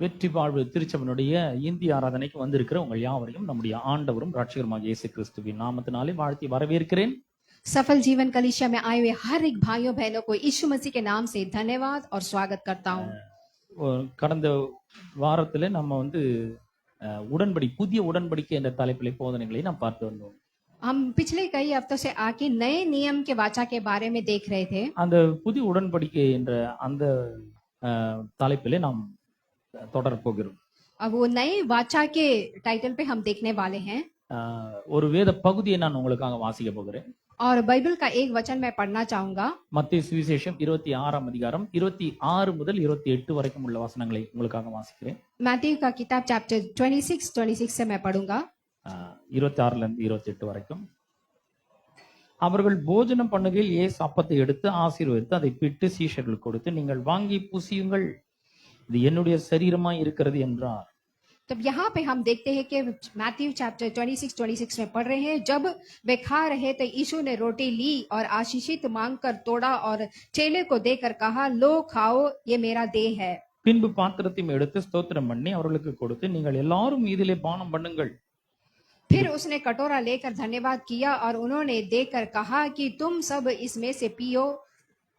வெற்றி வாழ்வு திருச்சபையினுடைய இந்திய ஆராதனைக்கு வந்திருக்கிற உங்கள் யாவரையும் நம்முடைய ஆண்டவரும் ரட்சகருமாகிய இயேசு கிறிஸ்துவின் நாமத்தினாலே வாழ்த்தி வரவேற்கிறேன். सफल जीवन कलीसिया में आए हुए हर एक भाइयों बहनों को यीशु मसीह के नाम से धन्यवाद और स्वागत करता हूँ। கடந்த வாரத்திலே நம்ம புதிய உடன்படிக்கை என்ற தலைப்பிலே போதனைகளை நாம் பார்த்து வந்தோம். हम पिछले कई हफ्तों से आके नए नियम के वाचा के बारे में देख रहे थे। அந்த புதிய உடன்படிக்கை என்ற அந்த தலைப்பிலே நாம் தொடரப் போகிறோம். अब वो नए वाचा के टाइटल पे हम देखने वाले हैं। ஒரு வேத பகுதியை நான் உங்களுக்காக வாசிக்க போகிறேன். और बाइबल का एक वचन मैं पढ़ना चाहूंगा। மத்தேயு சுவிசேஷம் 26 அதிகாரம் 26 முதல் 28 வரைக்கும் உள்ள வசனங்களை உங்களுக்காக வாசிக்கிறேன். मैथ्यू का किताब चैप्टर 26 से मैं पढ़ूंगा। 26 இருந்து 28 வரைக்கும். அவர்கள் போஜனம் பண்ணுகையில் இயேசு அப்பத்தை எடுத்து ஆசீர்வதித்து அதை பிட்டு சீஷர்களுக்கு கொடுத்து, நீங்கள் வாங்கி புசியுங்கள், இது என்னுடைய சரீரமாய் இருக்கிறது என்றார். तब यहाँ पे हम देखते हैं कि मैथ्यू चैप्टर 26 में पढ़ रहे हैं, जब वे खा रहे थे यीशु ने रोटी ली और आशीषित मांगकर तोड़ा और चेले को देकर कहा, लो खाओ, ये मेरा देह है। பின்பு பாத்திரத்தையும் எடுத்து ஸ்தோத்திரம் பண்ணி அவர்களுக்கு கொடுத்து, நீங்கள் எல்லாரும் இதிலே பானம் பண்ணுங்கள். फिर उसने कटोरा लेकर धन्यवाद किया और उन्होंने देकर कहा कि तुम सब इसमें से पियो,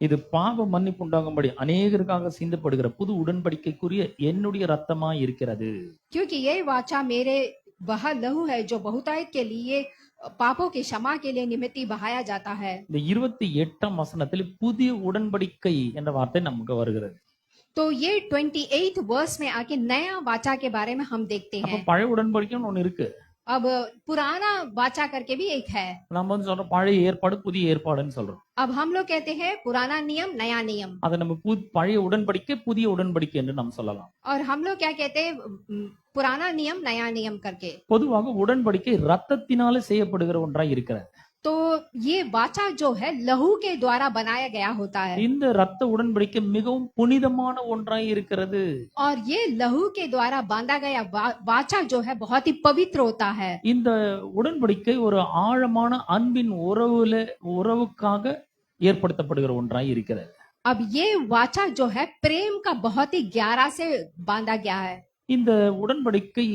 இது பாவ மன்னிப்பு உண்டாகும்படி அநேகருக்காக சிந்தப்படுகிற புது உடன்படிக்கைக்குரிய என்னுடைய ரத்தமாய் இருக்கிறது. क्योंकि ये वाचा मेरे वह लहू है जो बहुतायत के लिए पापों के क्षमा के लिए निमित्त बहाया जाता है। இந்த 28ஆம் வசனத்தில் புதிய உடன்படிக்கை என்ற வார்த்தை நமக்கு வருகிறது. तो ये 28 वर्स में आके नया वाचा के बारे में हम देखते அப்ப हैं। பழைய உடன்படிக்கைன்னு ஒன்னு இருக்கு. अब पुराना वाचा करके भी एक है। நம்ம சொல்றோம் பழைய ஏற்பாடு புதிய ஏற்பாடுன்னு சொல்றோம். अब हम लोग कहते हैं पुराना नियम नया नियम, அதை நம்ம பழைய உடன்படிக்கை புதிய உடன்படிக்கை என்று நாம் சொல்லலாம். और हम लोग क्या कहते हैं, पुराना नियम नया नियम करके। பொதுவாக உடன்படிக்கை ரத்தத்தினால செய்யப்படுகிற ஒன்றாய் இருக்கிறது. तो ये वाचा जो है लहू के द्वारा बनाया गया होता है, இந்த ரத்த உடன்படிக்கை மிகவும் புனிதமான ஒன்றாய் இருக்கிறது. और ये लहू के द्वारा बांधा गया वाचा जो है बहुत ही पवित्र होता है। இந்த உடன்படிக்கை ஒரு ஆழமான அன்பின் உறவுக்காக ஏற்படுத்தப்படுகிற ஒன்றாய் இருக்கிறது. अब ये वाचा जो है प्रेम का बहुत ही गहरा से बांधा गया है। இந்த உடன்படிக்கை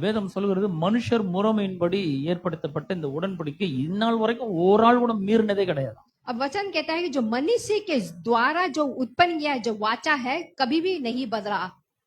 வேதம் சொல்கிறது, மனுஷர் முறைமையின்படி ஏற்படுத்தப்பட்ட இந்த உடன்படிக்கை இந்நாள் வரைக்கும் ஓராள் கூட மீறினதே கிடையாது. अब वचन कहता है कि जो मनुष्य के द्वारा जो उत्पन्न किया जो वाचा है कभी भी नहीं बदला।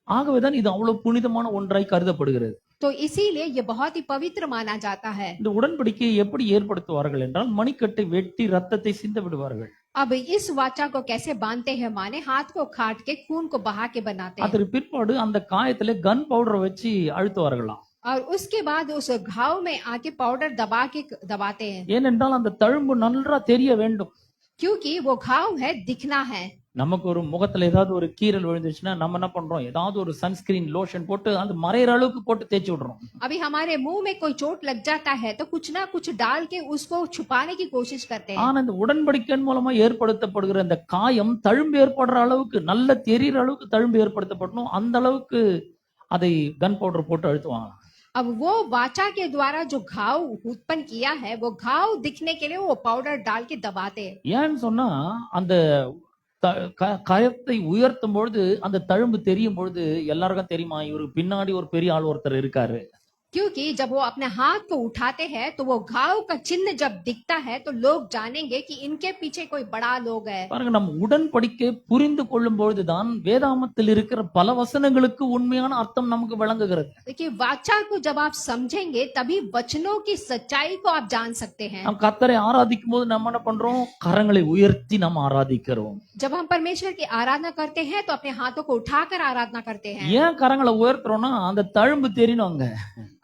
ஆகவேதான் இது அவ்வளவு புனிதமான ஒன்றாய் கருதப்படுகிறது. तो इसीलिए ये बहुत ही पवित्र माना जाता है। இந்த உடன்படிக்கையை எப்படி ஏற்படுத்துவார்கள் என்றால், மணிக்கட்டை வெட்டி ரத்தத்தை சிந்த விடுவார்கள். अब इस वाचा को कैसे बांधते हैं, माने हाथ को काट के खून को बहा के बनाते हैं, அதற்கு பிற்பாடு அந்த காயத்திலே கன் பவுடர் வச்சு அழுத்துவார்களாம். और उसके बाद उस घाव में आके पाउडर दबा के दबाते हैं, ஏனென்றால் அந்த தழும்பு நன்றா தெரிய வேண்டும். क्योंकि वो घाव है दिखना है। நமக்கு ஒரு முகத்துல ஏதாவது ஒரு கீறல் விழுந்துச்சுன்னா நம்ம என்ன பண்றோம், ஏதாவது ஒரு சன்ஸ்கிரீன் லோஷன் போட்டு அது மறையிற அளவுக்கு போட்டு தேய்ச்சி விடுறோம். अभी हमारे मुंह में कोई चोट लग जाता है तो कुछ ना कुछ डाल के उसको छुपाने की कोशिश करते हैं। ஆனா இந்த உடன்படிக்கையின் மூலமா ஏற்படுத்தப்படுகிற இந்த காயம் தழும்பு ஏற்படுற அளவுக்கு, நல்ல தெரிகிற அளவுக்கு தழும்பு ஏற்படுத்தப்படணும், அந்த அளவுக்கு அதை கன் பவுடர் போட்டு அழுத்துவாங்க. अब वो वाचा के द्वारा जो घाव उत्पन्न किया है वो घाव दिखने के लिए वो पाउडर डाल के दबाते हैं। ஏன்னு சொன்னா அந்த கயத்தை உயர்த்தும் பொழுது அந்த தழும்பு தெரியும் பொழுது எல்லாருக்கும் தெரியுமா, இவருக்கு பின்னாடி ஒரு பெரிய ஆள் ஒருத்தர் இருக்காரு. क्योंकि जब वो अपने हाथ को उठाते हैं तो वो घाव का चिन्ह जब दिखता है तो लोग जानेंगे कि इनके पीछे कोई बड़ा लोग है। பாருங்க, நம்ம உடன்படிக்கை புரிந்து கொள்ளும் பொழுதுதான் வேதாமத்தில் இருக்கிற பல வசனங்களுக்கு உண்மையான அர்த்தம் நமக்கு விளங்குகிறது. देखिए वाचा को जब आप समझेंगे तभी वचनों की सच्चाई को आप जान सकते हैं। நாம் கர்த்தரை ஆராதிக்கும் போது நம்ம என்ன பண்றோம், கரங்களை உயர்த்தி நம்ம ஆராதிக்கிறோம். जब हम परमेश्वर की आराधना करते हैं तो अपने हाथों को उठाकर आराधना करते हैं। ஏன் கரங்களை உயர்த்துறோம்னா அந்த தழும்பு தெரியணுங்க.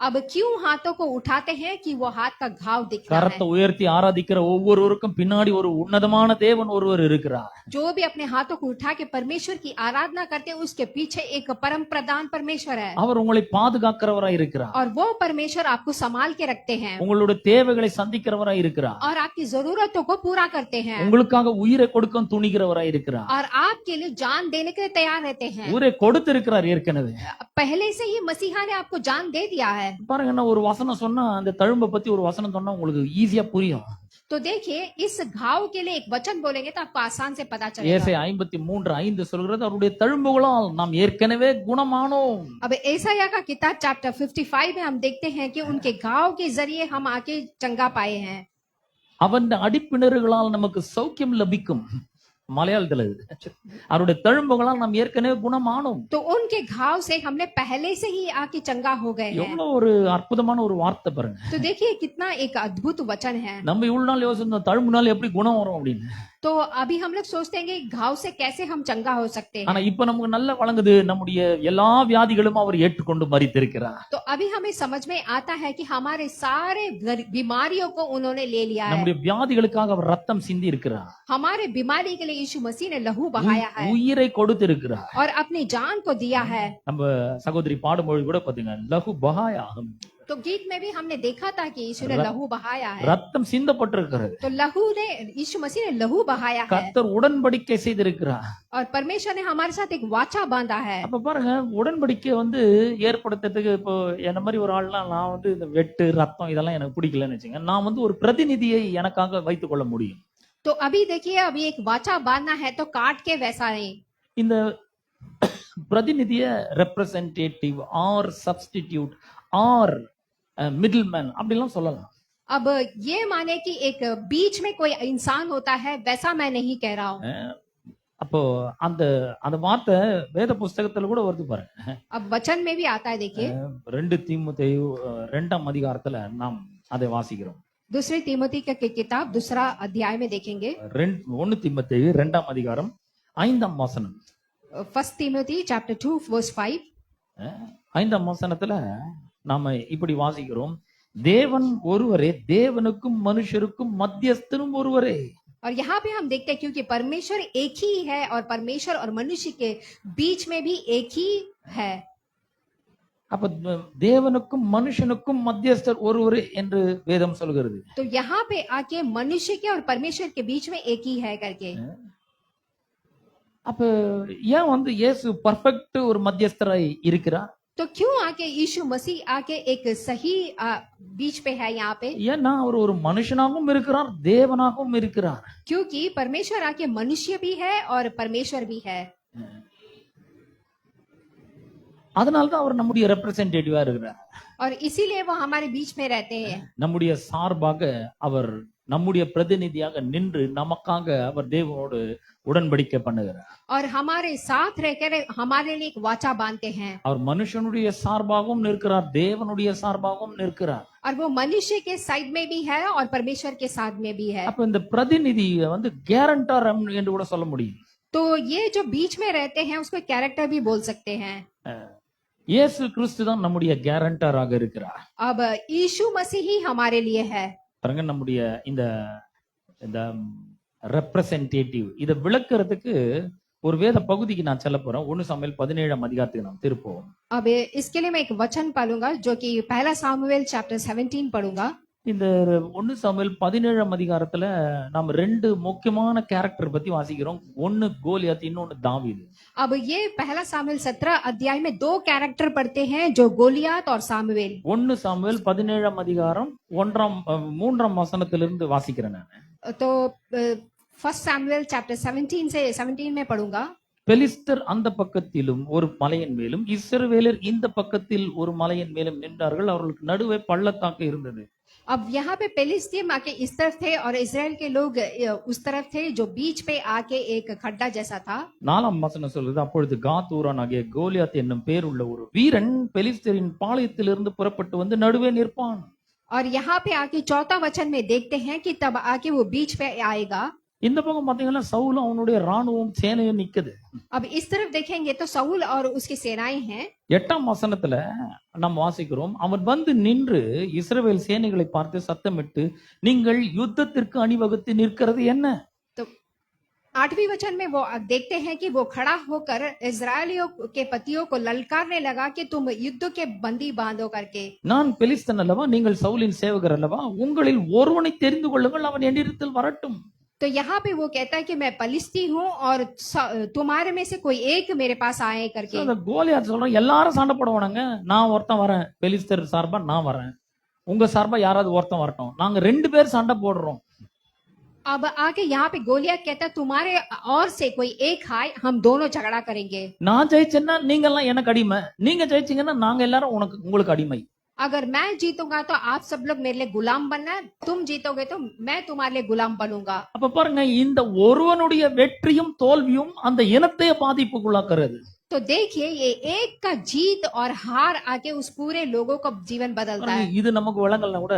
अब क्यों हाथों को उठाते हैं कि वो हाथ का घाव दिखता है। கரத்தை உயர்த்தி ஆராதிக்கிற ஒவ்வொருவருக்கும் பின்னாடி ஒரு உன்னதமான தேவன் ஒருவர் இருக்கிறார். जो भी अपने हाथों को उठा के परमेश्वर की आराधना करते हैं उसके पीछे एक परम प्रधान परमेश्वर है, அவர் உங்களை பாதுகாக்கிறவராய் இருக்கிறார். और वो परमेश्वर आपको संभाल के रखते हैं உங்களுடைய தேவைகளை சந்திக்கிறவராய் இருக்கிறார். और आपकी जरूरतों को पूरा करते हैं, உங்களுக்காக உயிரை கொடுக்க துணிகிறவராய் இருக்கிறார். और आपके लिए जान देने के लिए तैयार रहते हैं। உயிரை கொடுத்திருக்கிறார் ஏற்கனவே. पहले से ही मसीहा ने आपको जान दे दिया है। பாருங்க, நான் ஒரு வசனம் சொன்னா, அந்த தழும்பை பத்தி ஒரு வசனம் சொன்னா உங்களுக்கு ஈஸியா புரியும். तो देखिए इस घाव के लिए एक वचन बोलेंगे तो आपको आसान से पता चलेगा। ஏசாயா 53:5 சொல்கிறது, அவருடைய தழும்புகளால் நாம் ஏற்கனவே குணமானோம். अब ऐसाया का किताब चैप्टर 55 में हम देखते हैं कि उनके घाव के जरिए हम आके चंगा पाए हैं। அவன் அடிப்பிணறுகளால் நமக்கு சௌக்கியம் லபிக்கும். மலையாளத்துல இது. அவருடைய தழும்புகளால் நாம் ஏற்கனவே குணமானோம். तो उनके घाव से हमने पहले से ही आके चंगा हो गए हैं। எவ்வளவு ஒரு அற்புதமான ஒரு வார்த்தை பாருங்க. तो देखिए कितना एक अद्भुत वचन है। நம்ம இவ்வளவு நாள் யோசிச்சோம் தழும்புனால எப்படி குணம் வரும் அப்படின்னு. तो अभी हम लोग सोचते हैं कि घाव से कैसे हम चंगा हो सकते हैं। ஆனா இப்ப நமக்கு நல்லா வழங்குது, நம்முடைய எல்லா வியாதிகளும் அவர் ஏற்றுக்கொண்டு மரித்திருக்கிறார். तो अभी हमें समझ में आता है कि हमारे सारे बीमारियों को उन्होंने ले लिया है। நம்முடைய வியாதிகளுக்காக அவர் ரத்தம் சிந்தி இருக்கிறார். हमारे बीमारी के लिए यीशु मसीह ने लहू बहाया है உயிரை கொடுத்திருக்கிறார். और अपनी जान को दिया है। நம்ம சகோதரி பாடுமொழி கூட பாத்தீங்க, லகு பகாயா, तो गीत में भी हमने देखा था कि यीशु ने लहू बहाया है। ரத்தம் சிந்தப்பட்டிருக்கிறது. तो लहू ने यीशु मसीह ने लहू बहाया है கர்த்தர் உடன்படிக்கை செய்திருக்கிறார். और परमेश्वर ने हमारे साथ एक वाचा बांधा है। அப்ப பாருங்க, உடன்படிக்கை ஏற்படுத்துறதுக்கு இப்போ என்ன மாதிரி ஒரு ஆள்லாம், நான் இந்த வெட்டு ரத்தம் இதெல்லாம் எனக்கு பிடிக்கலன்னு வச்சுங்க, நான் ஒரு பிரதிநிதியை எனக்காக வைத்துக் கொள்ள முடியும். तो अभी देखिए अभी एक वाचा बांधना है तो काट के वैसा नहीं। இந்த பிரதிநிதிய representative or substitute or middleman அப்படிலாம் சொல்லலாம். अब ये माने कि एक बीच में कोई इंसान होता है वैसा मैं नहीं कह रहा हूँ। அப்போ அந்த அந்த வார்த்தை வேத புஸ்தகத்துல கூட வருது பாருங்க. अब वचन में भी आता है देखिए। 2 தீமோத்தேயு 2ஆம் அதிகாரத்துல நாம் அதை வாசிக்கிறோம். दूसरी तीमुथी का किताब दूसरा अध्याय में देखेंगे। 1 தீமோத்தேயு 2ஆம் அதிகாரம் 5ஆம் வசனம். First Timothy chapter 2 verse 5। 5ஆம் வசனத்துல நாம இப்படி வாசிக்கிறோம், தேவன் ஒருவரே, தேவனுக்கும் மனுஷருக்கும் மத்தியஸ்தனும் ஒருவரே. और यहाँ पे हम देखते हैं क्योंकि परमेश्वर एक ही है और परमेश्वर और मनुष्य के बीच में भी एक ही है। அப்ப தேவனுக்கும் மனுஷனுக்கும் மத்தியஸ்தர் ஒருவரே என்று வேதம் சொல்கிறது. तो यहाँ पे आके मनुष्य के और परमेश्वर के बीच में एक ही है करके। அப்ப ஏன் இயேசு பர்ஃபெக்ட் ஒரு மத்தியஸ்தராய் இருக்கிறார்? तो क्यों आके यीशु मसीह आके एक सही बीच पे है यहाँ पे? ஏன்னா அவர் ஒரு மனுஷனாகவும் இருக்கிறார், தேவனாகவும் இருக்கிறார். क्योंकि परमेश्वर आके मनुष्य भी है और परमेश्वर भी है। அதனால்தான் அவர் நம்முடைய ரெப்ரசன்டேட்டிவா இருக்கிறார். और इसीलिए वो हमारे बीच में रहते हैं। நம்முடைய சார்பாக அவர் நம்முடைய பிரதிநிதியாக நின்று நமக்காக அவர் தேவனோடு உடன்படிக்கை பண்ணுகிறார். और हमारे साथ रहकर हमारे लिए एक वाचा बांधते हैं। அவர் மனுஷனுடைய சார்பாகவும் நிற்கிறார், தேவனுடைய சார்பாகவும் நிற்கிறார். और वो मनुष्य के साइड में भी है और परमेश्वर के साथ में भी है। அப்ப இந்த பிரதிநிதி கேரண்டர் என்று கூட சொல்ல முடியும். तो ये जो बीच में रहते हैं उसको कैरेक्टर भी बोल सकते हैं। இயேசு கிறிஸ்து தான் நம்முடைய கேரண்டராக இருக்கிறார். अब यीशु मसीह ही हमारे लिए है। பாருங்க, நம்முடைய இந்த ரெப்ரசன்டேட்டிவ் இதை விளக்குறதுக்கு ஒரு வேத பகுதிக்கு நான் செல்ல போறேன். 1 சாமுவேல் 17ஆம் அதிகாரத்துக்கு நாம் திருப்போம். अब इसके लिए मैं एक वचन पढ़ूंगा जो कि पहला सामुएल चैप्टर 17 पढ़ूंगा। இந்த 1 சாமுவேல் 17ஆம் அதிகாரத்துல நாம் 2 முக்கியமான கேரக்டர் பத்தி வாசிக்கிறோம். ஒன்னு கோலியாத், இன்னொன்னு தாவீது. अब ये पहला सामुएल 17 अध्याय में 2 कैरेक्टर पढ़ते हैं जो गोलियात और सामुएल। 1 சாமுவேல் 17ஆம் அதிகாரம் 3ஆம் வசனத்திலிருந்து வாசிக்கிறேன் நான். तो फर्स्ट सामुएल चैप्टर 17 से 17 में पढ़ूंगा। பெலிஸ்தர் அந்த பக்கத்திலும் ஒரு மலையின் மேலும் இஸ்ரவேலர் இந்த பக்கத்தில் ஒரு மலையின் மேலும் நின்றார்கள். அவர்களுக்கு நடுவே பள்ளத்தாக்கு இருந்தது. अब यहाँ पे पेलिस्तीम आके इस तरफ थे और इजराइल के लोग उस तरफ थे जो बीच पे आके एक खड्डा जैसा था। 4ஆம் வசனம் சொல்லுது, அப்பொழுது காத் ஊரானாகிய கோலியாத் என்னும் பேர் உள்ள ஒரு வீரன் பெலிஸ்தரின் பாளையத்திலிருந்து புறப்பட்டு வந்து நடுவே நிற்பான். और यहाँ पे आके 4था वचन में देखते हैं कि तब आके वो बीच पे आएगा। இந்த பக்கம் பாத்தீங்கன்னா சவுலும் அவனுடைய ராணுவம் சேனையும் நிக்குது. अब इस तरफ देखेंगे तो सऊल और उसकी सेनाएं हैं। 8ஆம் வசனத்துல நாம் வாசிக்கிறோம், அவன் வந்து நின்று இஸ்ரவேல் சேனைகளை பார்த்து சத்தமிட்டு, நீங்கள் யுத்தத்திற்கு அணிவகுத்து நிற்கிறது என்ன? तो 8वीं वचन में वो देखते हैं कि वो खड़ा होकर इजरायलियों के पतियों को ललकारने लगा कि तुम युद्ध के बंदी बांधो करके। நான் பெலிஸ்தன் அல்லவா, நீங்கள் சவுலின் சேவகர் அல்லவா, உங்களில் ஒருவனை தெரிந்து கொள்ளுங்கள், அவன் என்னிடத்தில் வரட்டும். तो यहाँ पे वो कहता है कि मैं पलिस्ती हूँ और तुम्हारे में से कोई एक मेरे पास आए करके। கோலியாத் சொல்றான், எல்லாரும் சண்டை போடுவானுங்க, நான் ஒருத்தன் வரேன், பெலிஸ்தர் சார்பா நான் வரேன், உங்க சார்பா யாராவது ஒருத்தன் வரட்டும், நாங்க 2 பேர் சண்டை போடுறோம். अब आके यहाँ पे गोलियत कहता है तुम्हारे और से कोई एक आए हम दोनों झगड़ा करेंगे। நான் ஜெயிச்சேன்னா நீங்க எல்லாம் எனக்கு அடிமை, நீங்க ஜெயிச்சீங்கன்னா நாங்க எல்லாரும் உங்களுக்கு அடிமை. अगर मैं जीतूंगा तो आप सब लोग मेरे लिए गुलाम बनना है, तुम जीतोगे तो मैं तुम्हारे लिए गुलाम बनूंगा। அப்ப பாருங்க, இந்த ஒருவனுடைய வெற்றியும் தோல்வியும் அந்த இனத்தையே பாதிப்புக்குள்ளாக்குறது. तो देखिए ये एक का जीत और हार आके उस पूरे लोगों का जीवन बदलता है। இது நமக்கு விளங்கலனா கூட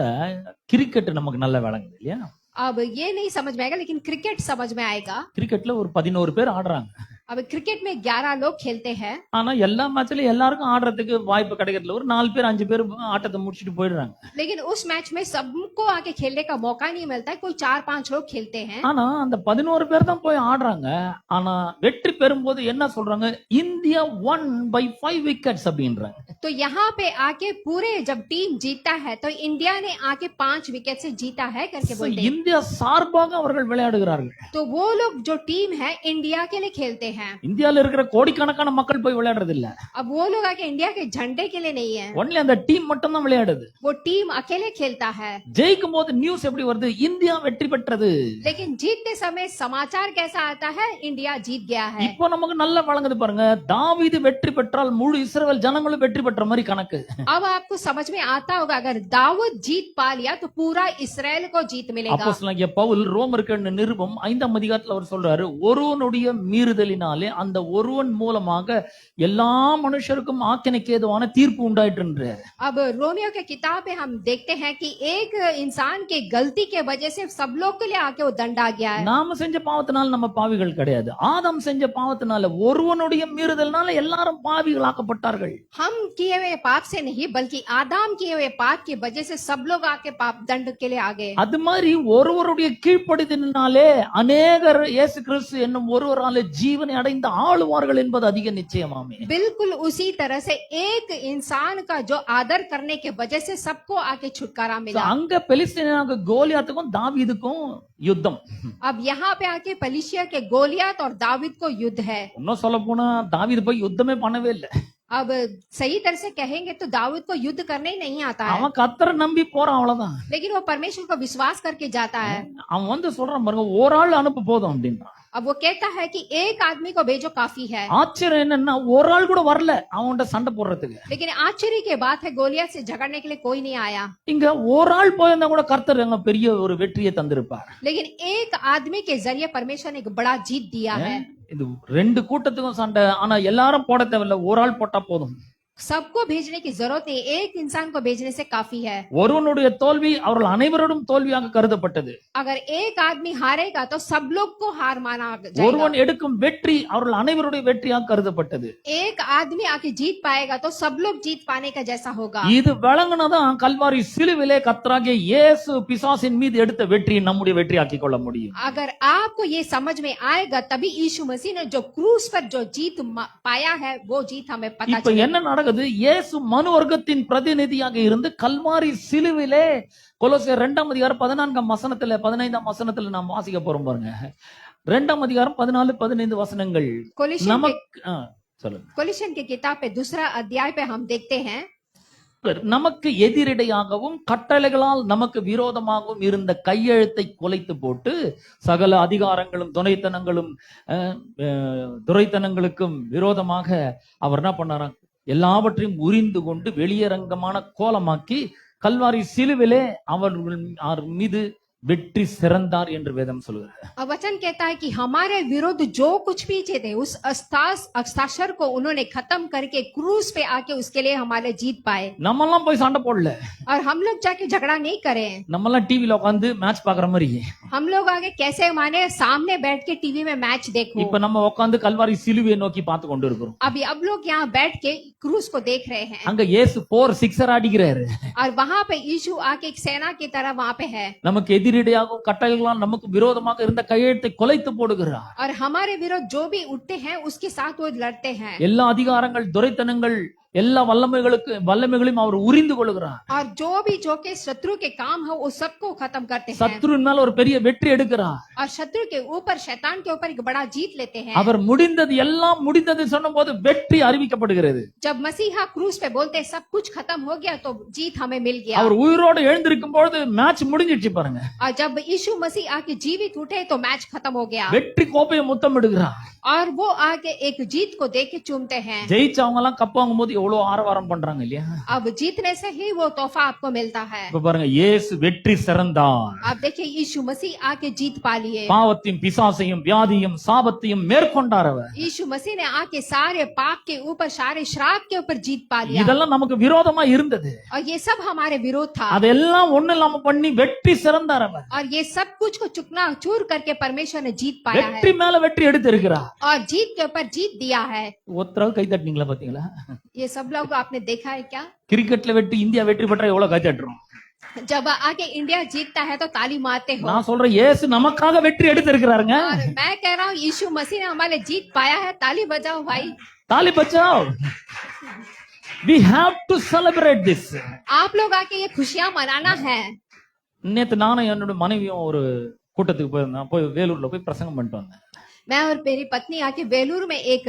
கிரிக்கெட் நமக்கு நல்ல விளங்குது இல்லையா? अब ये नहीं समझ में आएगा लेकिन क्रिकेट समझ में आएगा। கிரிக்கெட்ல ஒரு 11 பேர் ஆடுறாங்க. अब क्रिकेट में 11 लोग खेलते हैं। ஆனா எல்லா மேட்ச்லயும் எல்லாருக்கும் ஆடுறதுக்கு வாய்ப்பு கிடைக்கிறதுல ஒரு 4 பேர் 5 பேர் ஆட்டத்தை முடிச்சிட்டு போயிடுறாங்க. लेकिन उस मैच में सबको आके खेलने का मौका नहीं मिलता है, कोई 4-5 लोग खेलते हैं। ஆனா அந்த 11 பேர் தான் போய் ஆடுறாங்க. ஆனா வெற்றி பெறும்போது என்ன சொல்றாங்க? இந்தியா won by 5 wickets அப்படின்றாங்க. तो यहाँ पे आके पूरे जब टीम जीतता है तो इंडिया ने आके 5 विकेट से जीता है करके बोलते हैं। இந்தியா சார்பாக அவர்கள் விளையாடுகிறார்கள். तो वो लोग जो टीम है इंडिया के लिए खेलते हैं। இந்தியால இருக்கிற கோடிக்கணக்கான மக்கள் போய் விளையாடுறது இல்ல. अब वो लोग आके इंडिया के झंडे के लिए नहीं है, ஒன்லி அந்த டீம் மட்டும் தான் விளையாடுது. वो टीम अकेले खेलता है। ஜெயிக்கும் போது நியூஸ் எப்படி வருது? இந்தியா வெற்றி பெற்றது. लेकिन जीतते समय समाचार कैसा आता है? इंडिया जीत गया है। இப்போ நமக்கு நல்லா வழங்குது பாருங்க. தாவீது வெற்றி பெற்றால் முழு இஸ்ரவேல் ஜனங்களும் வெற்றி பெற்ற மாதிரி கணக்கு. अब आपको समझ में आता होगा अगर दाऊद जीत पा लिया तो पूरा इस्राएल को जीत मिलेगा। அப்போஸ்தலனாகிய பவுல் ரோமருக்கு நிருபம் 5ஆம் அதிகாரத்துல அவர் சொல்றாரு, ஒருவனுடைய மீறுதலினாலே அந்த ஒருவன் மூலமாக எல்லா மனுஷருக்கும் ஆக்கினைக்கு ஏதுவான தீர்ப்பு உண்டாயிற்றுன்றார். अब रोमियो के किताब में हम देखते हैं कि एक इंसान के गलती के वजह से सब लोग के लिए आके वो दंड आ गया है। நாம செஞ்ச பாவத்தினால நம்ம பாவிகள் கிடையாது. ஆதாம் செஞ்ச பாவத்தினால ஒருவனுடைய மீறுதல்னால எல்லாரும் பாவிகளாக்கப்பட்டார்கள். हम किए हुए पाप से नहीं बल्कि आदाम किए हुए पाप की वजह से सब लोग आके पाप दंड के लिए आ गए। அது மாதிரி ஒருவருடைய கீழ்ப்படிதலினாலே अनेகர் இயேசு கிறிஸ்து என்னும் ஒருவராலே ஜீவனை அடைந்து ஆளுவார்கள் என்பது அதிக நிச்சயமாமே. बिल्कुल उसी तरह से एक इंसान का जो आदर करने के वजह से सबको आके छुटकारा मिला। அங்க பெலிஸ்தீனாவுக்கு கோலியாத்துக்கும் தாவீதுக்கும் யுத்தம். अब यहाँ पे आके पलिशिया के गोलियत और दाविद को युद्ध है। இன்னும் சொல்ல போனா தாவீது போய் யுத்தமே பண்ணவே இல்லை. अब सही तरह से कहेंगे तो दाऊद को युद्ध करने ही नहीं आता है, அவன் கர்த்தரை நம்பி போறான், அவ்வளவுதான். लेकिन वो परमेश्वर को विश्वास करके जाता है। அவன் வந்து சொல்றான் பாருங்க, ஒரு ஆள் அனுப்பு போதும் அப்படின்றான். अब वो कहता है कि एक आदमी को भेजो काफी है। ஆச்சரியம் என்னன்னா ஒரு ஆள் கூட வரல அவன்கிட்ட சண்டை போடுறதுக்கு. लेकिन आश्चर्य की बात है गोलियत से झगड़ने के लिए कोई नहीं आया। இங்க ஒரு ஆள் போயிருந்தா கூட கர்த்தர் எங்க பெரிய ஒரு வெற்றியை தந்திருப்பார். लेकिन एक आदमी के जरिए परमेश्वर ने एक बड़ा जीत दिया है। இது ரெண்டு கூட்டத்துக்கும் சண்டை, ஆனா எல்லாரும் போட தேவையில்ல, ஒரு ஆள் போட்டா போதும். सबको भेजने की जरूरत नहीं, एक इंसान को भेजने से काफी है। ஒருவனுடைய தோல்வி அவர்கள் அனைவரோடும் தோல்வியாக கருதப்பட்டது. अगर एक आदमी हारेगा तो सब लोग को हार माना जाएगा। ஒருவன் எடுக்கும் வெற்றி அவர்கள் அனைவருடைய வெற்றியாக கருதப்பட்டது. एक आदमी आके जीत पाएगा तो सब लोग जीत पाने का जैसा होगा। இது விளங்குனதான் கல்வாரி சிலுவிலே கர்த்தராகிய இயேசு பிசாசின் மீது எடுத்த வெற்றியை நம்முடைய வெற்றியாக்கி கொள்ள முடியும். अगर आपको ये समझ में आएगा तभी यीशु मसीह ने जो क्रूस पर जो जीत पाया है वो जीत हमें पता இப்ப चलेगा। என்ன நடக்குது? இயேசு மனு வர்க்கத்தின் பிரதிநிதியாக இருந்து கல்வாரி சிலுவிலே கொலோசியர் 2ஆம் அதிகாரம் 14ஆம் வசனத்துல 15ஆம் வசனத்துல நாம் வாசிக்க போறோம் பாருங்க. 2ஆம் அதிகாரம் 14-15 வசனங்கள் நமக்கு சொல்லுங்க. कोलिशन के किताब पे 2 अध्याय पे हम देखते हैं, நமக்கு எதிரிடையாகவும் கட்டளைகளால் நமக்கு விரோதமாகவும் இருந்த கையெழுத்தை குலைத்து போட்டு சகல அதிகாரங்களும் துரைத்தனங்களுக்கும் விரோதமாக அவர் என்ன பண்ணாராம்? எல்லாவற்றையும் உரிந்து கொண்டு வெளியரங்கமான கோலமாக்கி கல்வாரி சிலுவிலே அவர்கள் மீது வெற்றி சிறந்தார் என்று வேதம் சொல்கிறது. वचन कहता है कि हमारे विरुद्ध जो कुछ भी थे उस हस्ताक्षर को उन्होंने खत्म करके क्रूस पे आके उसके लिए हमारे जीत पाए। நம்மெல்லாம் போய் சண்டை போடல, और हम लोग जाके झगड़ा नहीं करे, நம்மெல்லாம் டிவில உட்கார்ந்து மேட்ச் பாக்குற மாதிரி. हम लोग आगे कैसे माने सामने बैठ के टीवी में मैच देखो। இப்ப நம்ம உட்கார்ந்து கல்வாரி சிலுவையை நோக்கி பார்த்து கொண்டு இருக்கிறோம். अभी अब लोग यहाँ बैठ के क्रूस को देख रहे हैं, அங்க இயேசு 4 6 அடிக்கிறாரு. और वहां पे यीशु आके एक सेना की तरह वहां पे है। நமக்கு எதிரிடையாகவும் கட்டளைகளால் நமக்கு விரோதமாக இருந்த கையெழுத்தை குலைத்து போடுகிறார். और हमारे विरोध जो भी उठते हैं उसके साथ वो लड़ते हैं। எல்லா அதிகாரங்கள் துரைத்தனங்கள் எல்லா வல்லமைகளையும் அவர் உரிந்து கொள்கிறார். और जो के शत्रु के काम है वो सबको खत्म करते हैं சத்துருவின் மேல ஒரு பெரிய வெற்றி எடுக்கிறார். और शत्रु के ऊपर शैतान के ऊपर एक बड़ा जीत लेते हैं. அவர் முடிந்தது எல்லாம் முடிந்தது சொன்னபோது வெற்றி அறிவிக்கப்படுகிறது. जब मसीहा क्रूस पे बोलते हैं सब कुछ खत्म हो गया तो जीत हमें मिल गया. அவர் உயிரோடு எழுந்திருக்கும் பொழுது மேட்ச் முடிஞ்சிடுச்சு பாருங்க. और जब यीशु मसीह आके जीवित उठे तो मैच खत्म हो गया வெற்றி கோப்பையை முத்தமிடுகிறார். और वो आके एक जीत को देख के चूमते हैं. ஜெயிச்சவங்க எல்லாம் கப் வாங்கும்போது எவ்வளவு ஆரவாரம் பண்றாங்க இல்லையா? अब जीतने से ही वो तोहफा आपको मिलता है. இப்ப பாருங்க, இயேசு வெற்றி சிறந்தார். आप देखिए यीशु मसीह आके जीत पा लिए. பாவத்தையும் பிசாசையும் வியாதியும் சாபத்தையும் மேற்கொண்டார் அவர். यीशु मसीह ने आके सारे पाप के ऊपर सारे श्राप के ऊपर जीत पा लिया. இதெல்லாம் நமக்கு விரோதமா இருந்தது. और ये सब हमारे विरोध था. அதெல்லாம் ஒண்ணு இல்லாம பண்ணி வெற்றி சிறந்தார் அவர். और ये सब कुछ को चुकना चूर करके परमेश्वर ने जीत पाया है. வெற்றி மேல வெற்றி எடுத்து இருக்கிறார். और जीत के ऊपर जीत दिया है. ஒருத்தரவு கை தட்டினீங்களா பாத்தீங்களா? ये सब लोग आपने देखा है क्या? கிரிக்கெட்ல வெற்றி இந்தியா வெற்றி பெற்றா எவ்வளவு கை தட்டுறோம்? जब आके इंडिया जीतता है तो ताली मारते हो. நான் சொல்றேன், இயேசு நமக்காக வெற்றி எடுத்து இருக்கிறாருங்க. और मैं कह रहा हूँ यीशु मसीह ने हमारे जीत पाया है. ताली बजाओ भाई. தாலி பச்சாओ. We have to celebrate this. आप लोग आके ये खुशियां मनाना है. நேத்து நானும் என்னோட மனைவியும் ஒரு கூட்டத்துக்கு போயிருந்தோம். போய் வேலூர்ல போய் பிரசங்கம் பண்ணிட்டு வந்தேன். मैं और मेरी पत्नी आके वेलूर में एक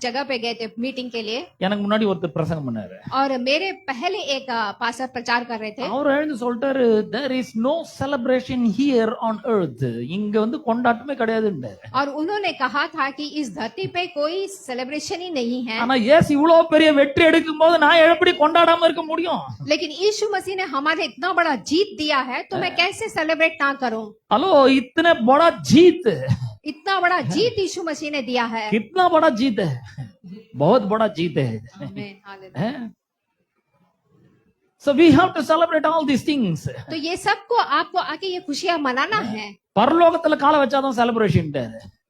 जगह पे गए थे मीटिंग के लिए. எனக்கு முன்னாடி ஒருத்தர் பிரசங்கம் பண்ணாரு. और मेरे पहले एक पास्टर प्रचार कर रहे थे. அவர் எழுந்து சொல்லிட்டாரு, there is no celebration here on earth. இங்க வந்து கொண்டாட்டமே கிடையாதுன்னு. और उन्होंने कहा था कि इस धरती पे कोई सेलिब्रेशन ही नहीं है. ஆனா இயேசு இவ்வளவு பெரிய வெற்றி எடுக்கும் போது நான் எப்படி கொண்டாடாம இருக்க முடியும்? लेकिन यीशु मसीह ने हमारे इतना बड़ा जीत दिया है तो मैं कैसे सेलिब्रेट ना करूं? हेलो, इतने बड़ा जीत, इतना बड़ा जीत यीशु मसीह ने दिया है. कितना बड़ा जीत है, बहुत बड़ा जीत है. आमीन, hallelujah. So we have to celebrate all these things. तो ये सबको आपको आके ये खुशियां मनाना है. பரலோகத்துல கால வச்சாதான் செலிப்ரேஷன்.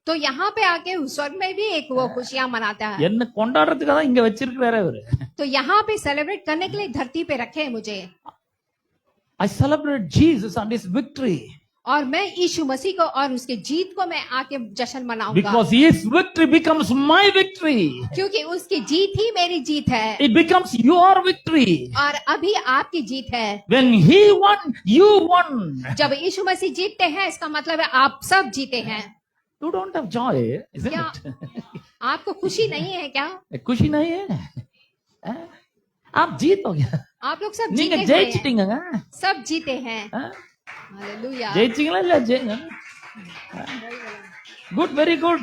तो यहाँ पे आके स्वर्ग में भी एक वो खुशियां मनाता है. என்ன கொண்டாடுறதுக்காக தான் இங்க வச்சிருக்காரு அவரு. तो यहाँ पे सेलिब्रेट करने के लिए धरती पे रखे हैं मुझे. I celebrate Jesus and his victory. और मैं यीशु मसीह को और उसके जीत को मैं आके जश्न मनाऊंगा. Because his victory becomes my victory. क्योंकि उसकी जीत ही मेरी जीत है. It becomes your victory. और अभी आपकी जीत है. When he won, you won. जब यीशु मसीह जीतते हैं इसका मतलब है आप सब जीते हैं. You don't have joy, isn't क्या it? आपको खुशी नहीं है क्या? खुशी नहीं है? आप जीत हो गया. आप लोग सब நீங்க जीते हुए हैं. ஜெயிச்சிட்டீங்க. सब जीते हैं. हालेलुया. ஜெயிச்சீங்களா இல்ல? Good, very good.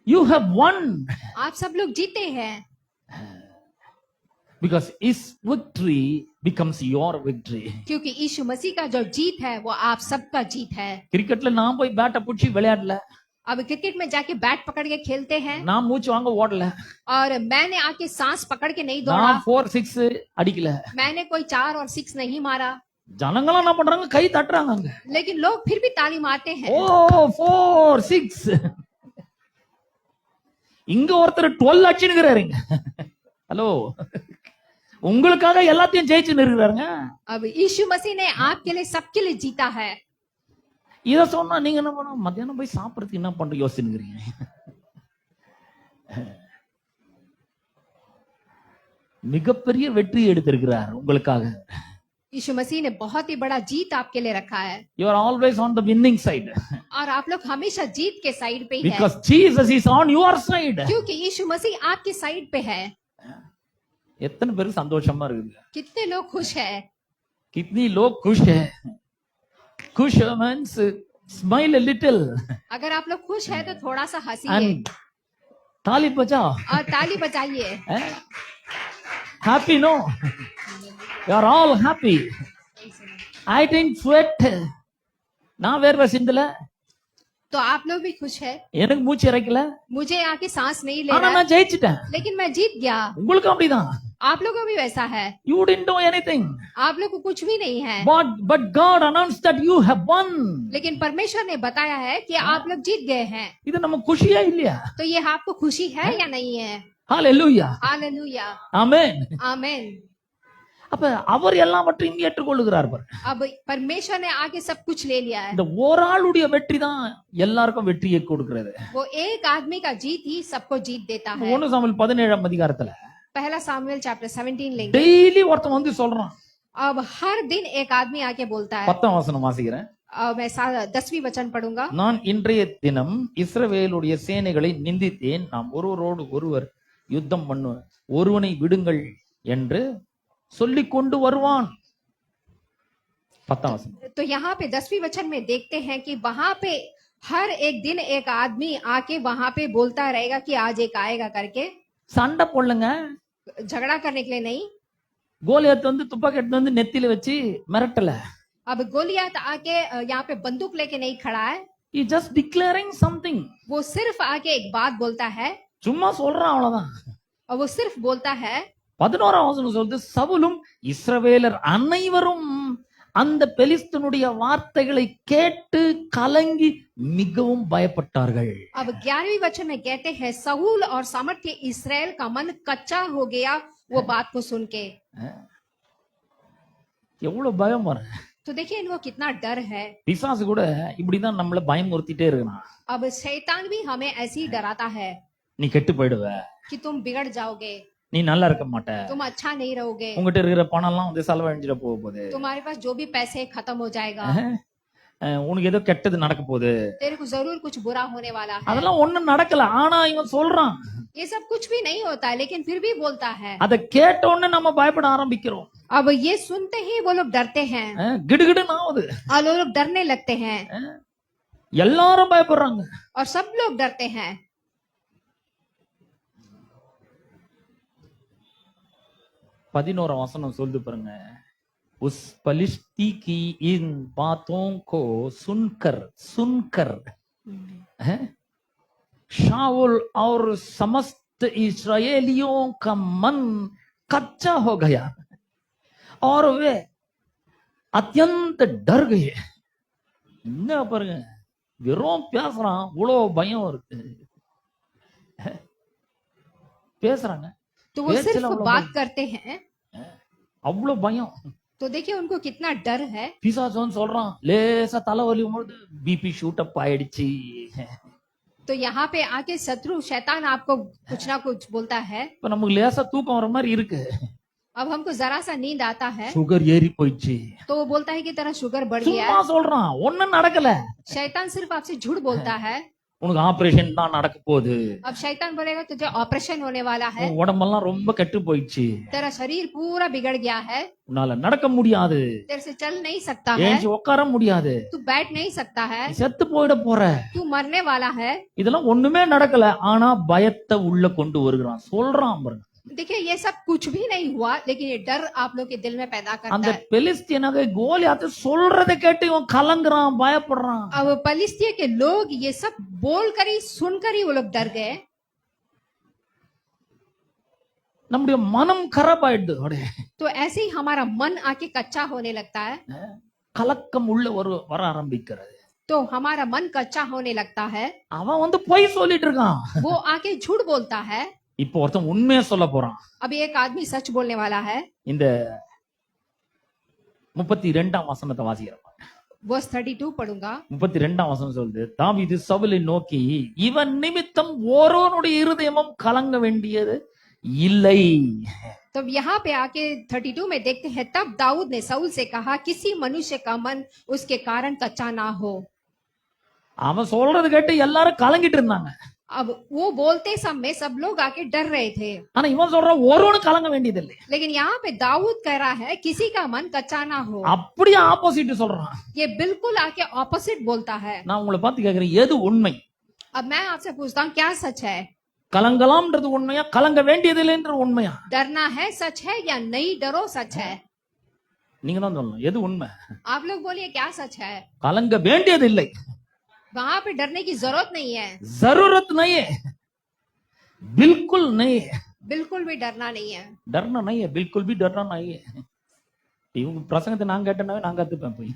You have won. आप सब लोग जीते हैं. Because his victory becomes your victory. क्योंकि यीशु मसीह का जो जीत है वो आप सबका जीत है. கிரிக்கெட்ல நான் போய் பேட்டை புடிச்சு விளையாடல. अब क्रिकेट में जाके बैट पकड़ के खेलते हैं. நான் மூச்சு வாங்க ஓடல. और मैंने आके सांस पकड़ के नहीं दौड़ा. நான் 4-6 அடிக்கல. मैंने कोई 4 और 6 नहीं मारा. ஜனங்களாம் என்ன பண்றாங்க? கை தட்டுறாங்க அங்க. लेकिन लोग फिर भी ताली मारते हैं. ஓ 4-6. இங்க ஒருத்தர் 12 அடிச்சுக்கிறாருங்க. ஹலோ, உங்களுக்காக எல்லாத்தையும் ஜெயிச்சு நிறுகிறாருங்க. अब यीशु मसीह ने आपके लिए सबके लिए जीता है. இத சொன்னா நீங்க என்ன பண்ண, மத்தியானம் போய் சாப்பிடுறதுக்கு என்ன பண்ற யோசிச்சுக்கிறீங்க. மிகப்பெரிய வெற்றி எடுத்திருக்கிறார் உங்களுக்காக. यीशु मसीह ने बहुत ही बड़ा जीत आपके लिए रखा है. You are always on the winning side. और आप लोग हमेशा जीत के साइड पे ही Because है. Jesus is on your side. क्योंकि यीशु मसीह आपके साइड पे है. எத்தனை பேருக்கு சந்தோஷமா இருக்குது? कितने लोग खुश है? कितनी लोग खुश है? खुश means smile a little अगर आप लोग खुश है तो थोड़ा सा हंसिए and ताली बजाओ. और ताली बजाइए. Happy, no? You are all happy. I didn't sweat. நான் வேர்வை சிந்தல. तो आप लोग भी खुश है. எனக்கு மூச்சு இறைக்கல. मुझे आके सांस नहीं ले ஆனா रहा நான் ஜெயிச்சிட்டேன். लेकिन मैं जीत गया. உங்களுக்கு அப்படிதான். आप लोगों को भी वैसा है. You didn't do anything. आप लोग को कुछ भी नहीं है. But God announced that you have won. लेकिन परमेश्वर ने बताया है कि आप लोग जीत गए हैं. இது நம்ம खुशिயா இல்லையா? तो ये आपको खुशी है या नहीं है? Hallelujah. हालेलुया. Amen. आमीन. அப்ப அவர் எல்லாவற்றையும் ஏற்றுக்கொள்ளுகிறார் பாரு. अब परमेश्वर ने आके सब कुछ ले लिया है। இந்த ஒரு ஆளுடைய வெற்றி தான் எல்லாருக்கும் வெற்றியை கொடுக்கிறது. वो एक आदमी का जीत ही सबको जीत देता है। 1 சாமுவேல் 17ஆம் அதிகாரத்துல पहला सामुएल चैप्टर 17 लेंगे। டெய்லி ஒருத்தன் வந்து சொல்றான். अब हर दिन एक आदमी आके बोलता है। 10ஆம் வசனம் வாசிக்கிறேன். मैं 10वीं वचन पढ़ूंगा। நான் இன்றைய தினம் இஸ்ரவேலுடைய சேனைகளை நிந்தித்தேன், நாம் ஒருவரோடு ஒருவர் யுத்தம் பண்ணுவோம், ஒருவனை விடுங்கள் என்று சொல்லிக் கொண்டு வருவான். 10ஆம் வசனம். तो यहाँ पे 10वीं वचन में देखते हैं कि वहां पे हर एक दिन एक आदमी आके वहां पे बोलता रहेगा कि आज एक आएगा करके। சண்டை போடலங்க. झगड़ा करने के लिए नहीं। கோலியாத் வந்து துப்பாக்கி எடுத்து வந்து நெத்தியில வச்சு மிரட்டல. अब गोलियत आके यहाँ पे बंदूक लेके नहीं खड़ा है। He just declaring something. वो सिर्फ आके एक बात बोलता है சும்மா சொல்றான், அவ்வளவுதான். और वो सिर्फ बोलता है। 11ஆம் வசனம் சொல்லுது, சவுலும் இஸ்ரவேலர் அனைவரும் அந்த பெலிஸ்தனுடைய வார்த்தைகளை கேட்டு கலங்கி மிகவும் பயப்பட்டார்கள். अब 11वीं वचन में कहते हैं साउल और सामर्थ्य इस्राएल का मन कच्चा हो गया वो बात को सुन के। எவ்வளவு பயம் வர. तो देखिए इनको कितना डर है। பிசாசு கூட இப்படிதான் நம்மள பயமுறுத்திட்டே இருக்கான். अब शैतान भी हमें ऐसे ही डराता है நீ கெட்டு போயிடுவ, कि तुम बिगड़ जाओगे, நீ நல்லா இருக்க மாட்ட, तुम अच्छा नहीं रहोगे, உங்ககிட்ட இருக்கிற பணம் எல்லாம் வந்து செலவழிஞ்சிட போக போகுது, तुम्हारे पास जो भी पैसे खत्म हो जाएगा, உனக்கு ஏதோ கெட்டது நடக்க போகுது. तेरे को जरूर कुछ बुरा होने वाला है। அதெல்லாம் ஒண்ணும் நடக்கல, ஆனா இவன் சொல்றான். ये सब कुछ भी नहीं होता है लेकिन फिर भी बोलता है। அத கேட்ட உடனே நம்ம பயப்பட ஆரம்பிக்கிறோம். अब ये सुनते ही वो लोग डरते हैं கிடுகிடுன்னு ஆகுது. और वो लोग डरने लगते हैं எல்லாரும் பயப்படுறாங்க. और सब लोग डरते हैं। 11ஆம் வசனம் சொல்லுது பாருங்க, उस पलिश्ती की इन बातों को सुनकर शाऊल और समस्त इस्राएलियों का मन कच्चा हो गया और वे अत्यंत डर गए. என்ன பாருங்க, வெறும் பேசுறான், இவ்வளவு பயம் இருக்கு. பேசுறாங்க, तो वो सिर्फ बात करते हैं, அவ்வளவு பயம். तो देखिए उनको कितना डर है। பிசாசு வந்து சொல்றான், லேசா தலைவலி வரும்போது பிபி ஷூட் அப் ஆயிடுச்சு. तो यहाँ पे आके शत्रु शैतान आपको कुछ ना कुछ बोलता है। இப்ப நமக்கு லேசா தூக்கம் வர மாதிரி இருக்கு, अब हमको जरा सा नींद आता है சுகர் ஏறி போயிடுச்சு. तो वो बोलता है कि तेरा शुगर बढ़ गया சும்மா है। சொல்றான், ஒண்ணும் நடக்கல. शैतान सिर्फ आपसे झूठ बोलता है। உனக்கு ஆபரேஷன் தான் நடக்க போகுது, अब शैतान बोलेगा तुझे ऑपरेशन होने वाला है, உன் உடம்பெல்லாம் ரொம்ப கெட்டு போயிடுச்சு, तेरा शरीर पूरा बिगड़ गया है, உன்னால நடக்க முடியாது, तेरे से चल नहीं सकता है, ஏஞ்சி உட்கார முடியாது, तू बैठ नहीं सकता है, நீ செத்து போயிட போற. तू मरने वाला है। இதெல்லாம் ஒண்ணுமே நடக்கல, ஆனா பயத்தை உள்ள கொண்டு வருகிறான். சொல்றான் பாருங்க. देखिए ये सब कुछ भी नहीं हुआ लेकिन ये डर आप लोग के दिल में पैदा அந்த करता है। பெலிஸ்தியனாக கோலியாத் சொல்றதை கேட்டு இவன் கலங்குறான், பயப்படுறான். अब पलिस्तिया के लोग ये सब बोलकर ही सुनकर ही वो लोग डर गए। நம்முடைய மனம் கரபாயிடுது. அப்படியே तो ऐसे ही हमारा मन आके कच्चा होने लगता है, கலக்கம் உள்ள வர ஆரம்பிக்கிறது. तो हमारा मन कच्चा होने लगता है। அவன் வந்து பொய் சொல்லிட்டு இருக்கான். वो आके झूठ बोलता है। இப்போ ஒருத்தன் உண்மையா சொல்ல போறான். अभी एक आदमी सच बोलने वाला है। இந்த 32ஆம் வசனத்தை வாசிக்கிறோம். वर्स 32 पढ़ूंगा। 32ஆம் वசனம் சொல்லுது, தாவீது சவுலை நோக்கி, இவன் நிமித்தம் ஒருவனுடைய இருதயமும் கலங்க வேண்டியது இல்லை. तो यहाँ पे आके 32 में देखते हैं, तब दाऊद ने साउल से कहा किसी मनुष्य का मन उसके कारण कच्चा ना हो। அவன் சொல்றது கேட்டு எல்லாரும் கலங்கிட்டு இருந்தாங்க. अब वो बोलते समय सब लोग आके डर रहे थे, ஆனா இவன் சொல்றான் ஒருவனும் கலங்க வேண்டியதில்லை. लेकिन यहाँ पे दाऊद कह रहा है किसी का मन कच्चा ना हो। அப்படியே ஆப்போசிட் சொல்றான். ये बिल्कुल आके ऑपोजिट बोलता है। நான் உங்களை பார்த்து கேக்குறேன், எது உண்மை? अब मैं आपसे पूछता हूँ क्या सच है? கலங்கலாம்ன்றது உண்மையா, கலங்க வேண்டியதில்லைன்ற உண்மையா? डरना है सच है या नहीं डरो सच है? நீங்க தான் சொல்லணும், எது உண்மை? आप लोग बोलिए क्या सच है? கலங்க வேண்டியதில்லை, वहां पे डरने की जरूरत नहीं है, जरूरत नहीं है, बिल्कुल नहीं है, बिल्कुल भी डरना नहीं है। डरना नहीं है, बिल्कुल भी डरना नहीं है. இவங்க பிரசங்கத்தை நான் கேட்டனாவே நான் கத்துப்பேன் போய்.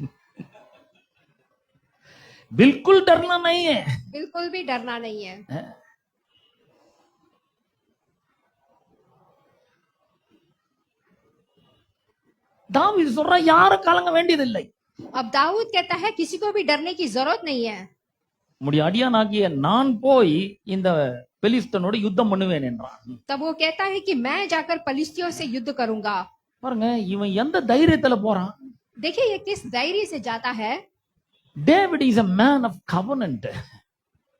बिल्कुल डरना नहीं है, बिल्कुल भी डरना नहीं है। தாவீது சொல்றான் யாரும் கலங்க வேண்டியதில்லை. अब दाऊद कहता है किसी को भी डरने की जरूरत नहीं है। உம்முடைய அடியானாகிய நான் போய் இந்த பெலிஸ்தனோடு யுத்தம் பண்ணுவேன் என்றான். तब वो कहता है कि मैं जाकर पलिस्तियों से युद्ध करूंगा। பாருங்க இவன் எந்த தைரியத்துல போறான். देखिए ये किस धैर्य से जाता है, David is a man of covenant.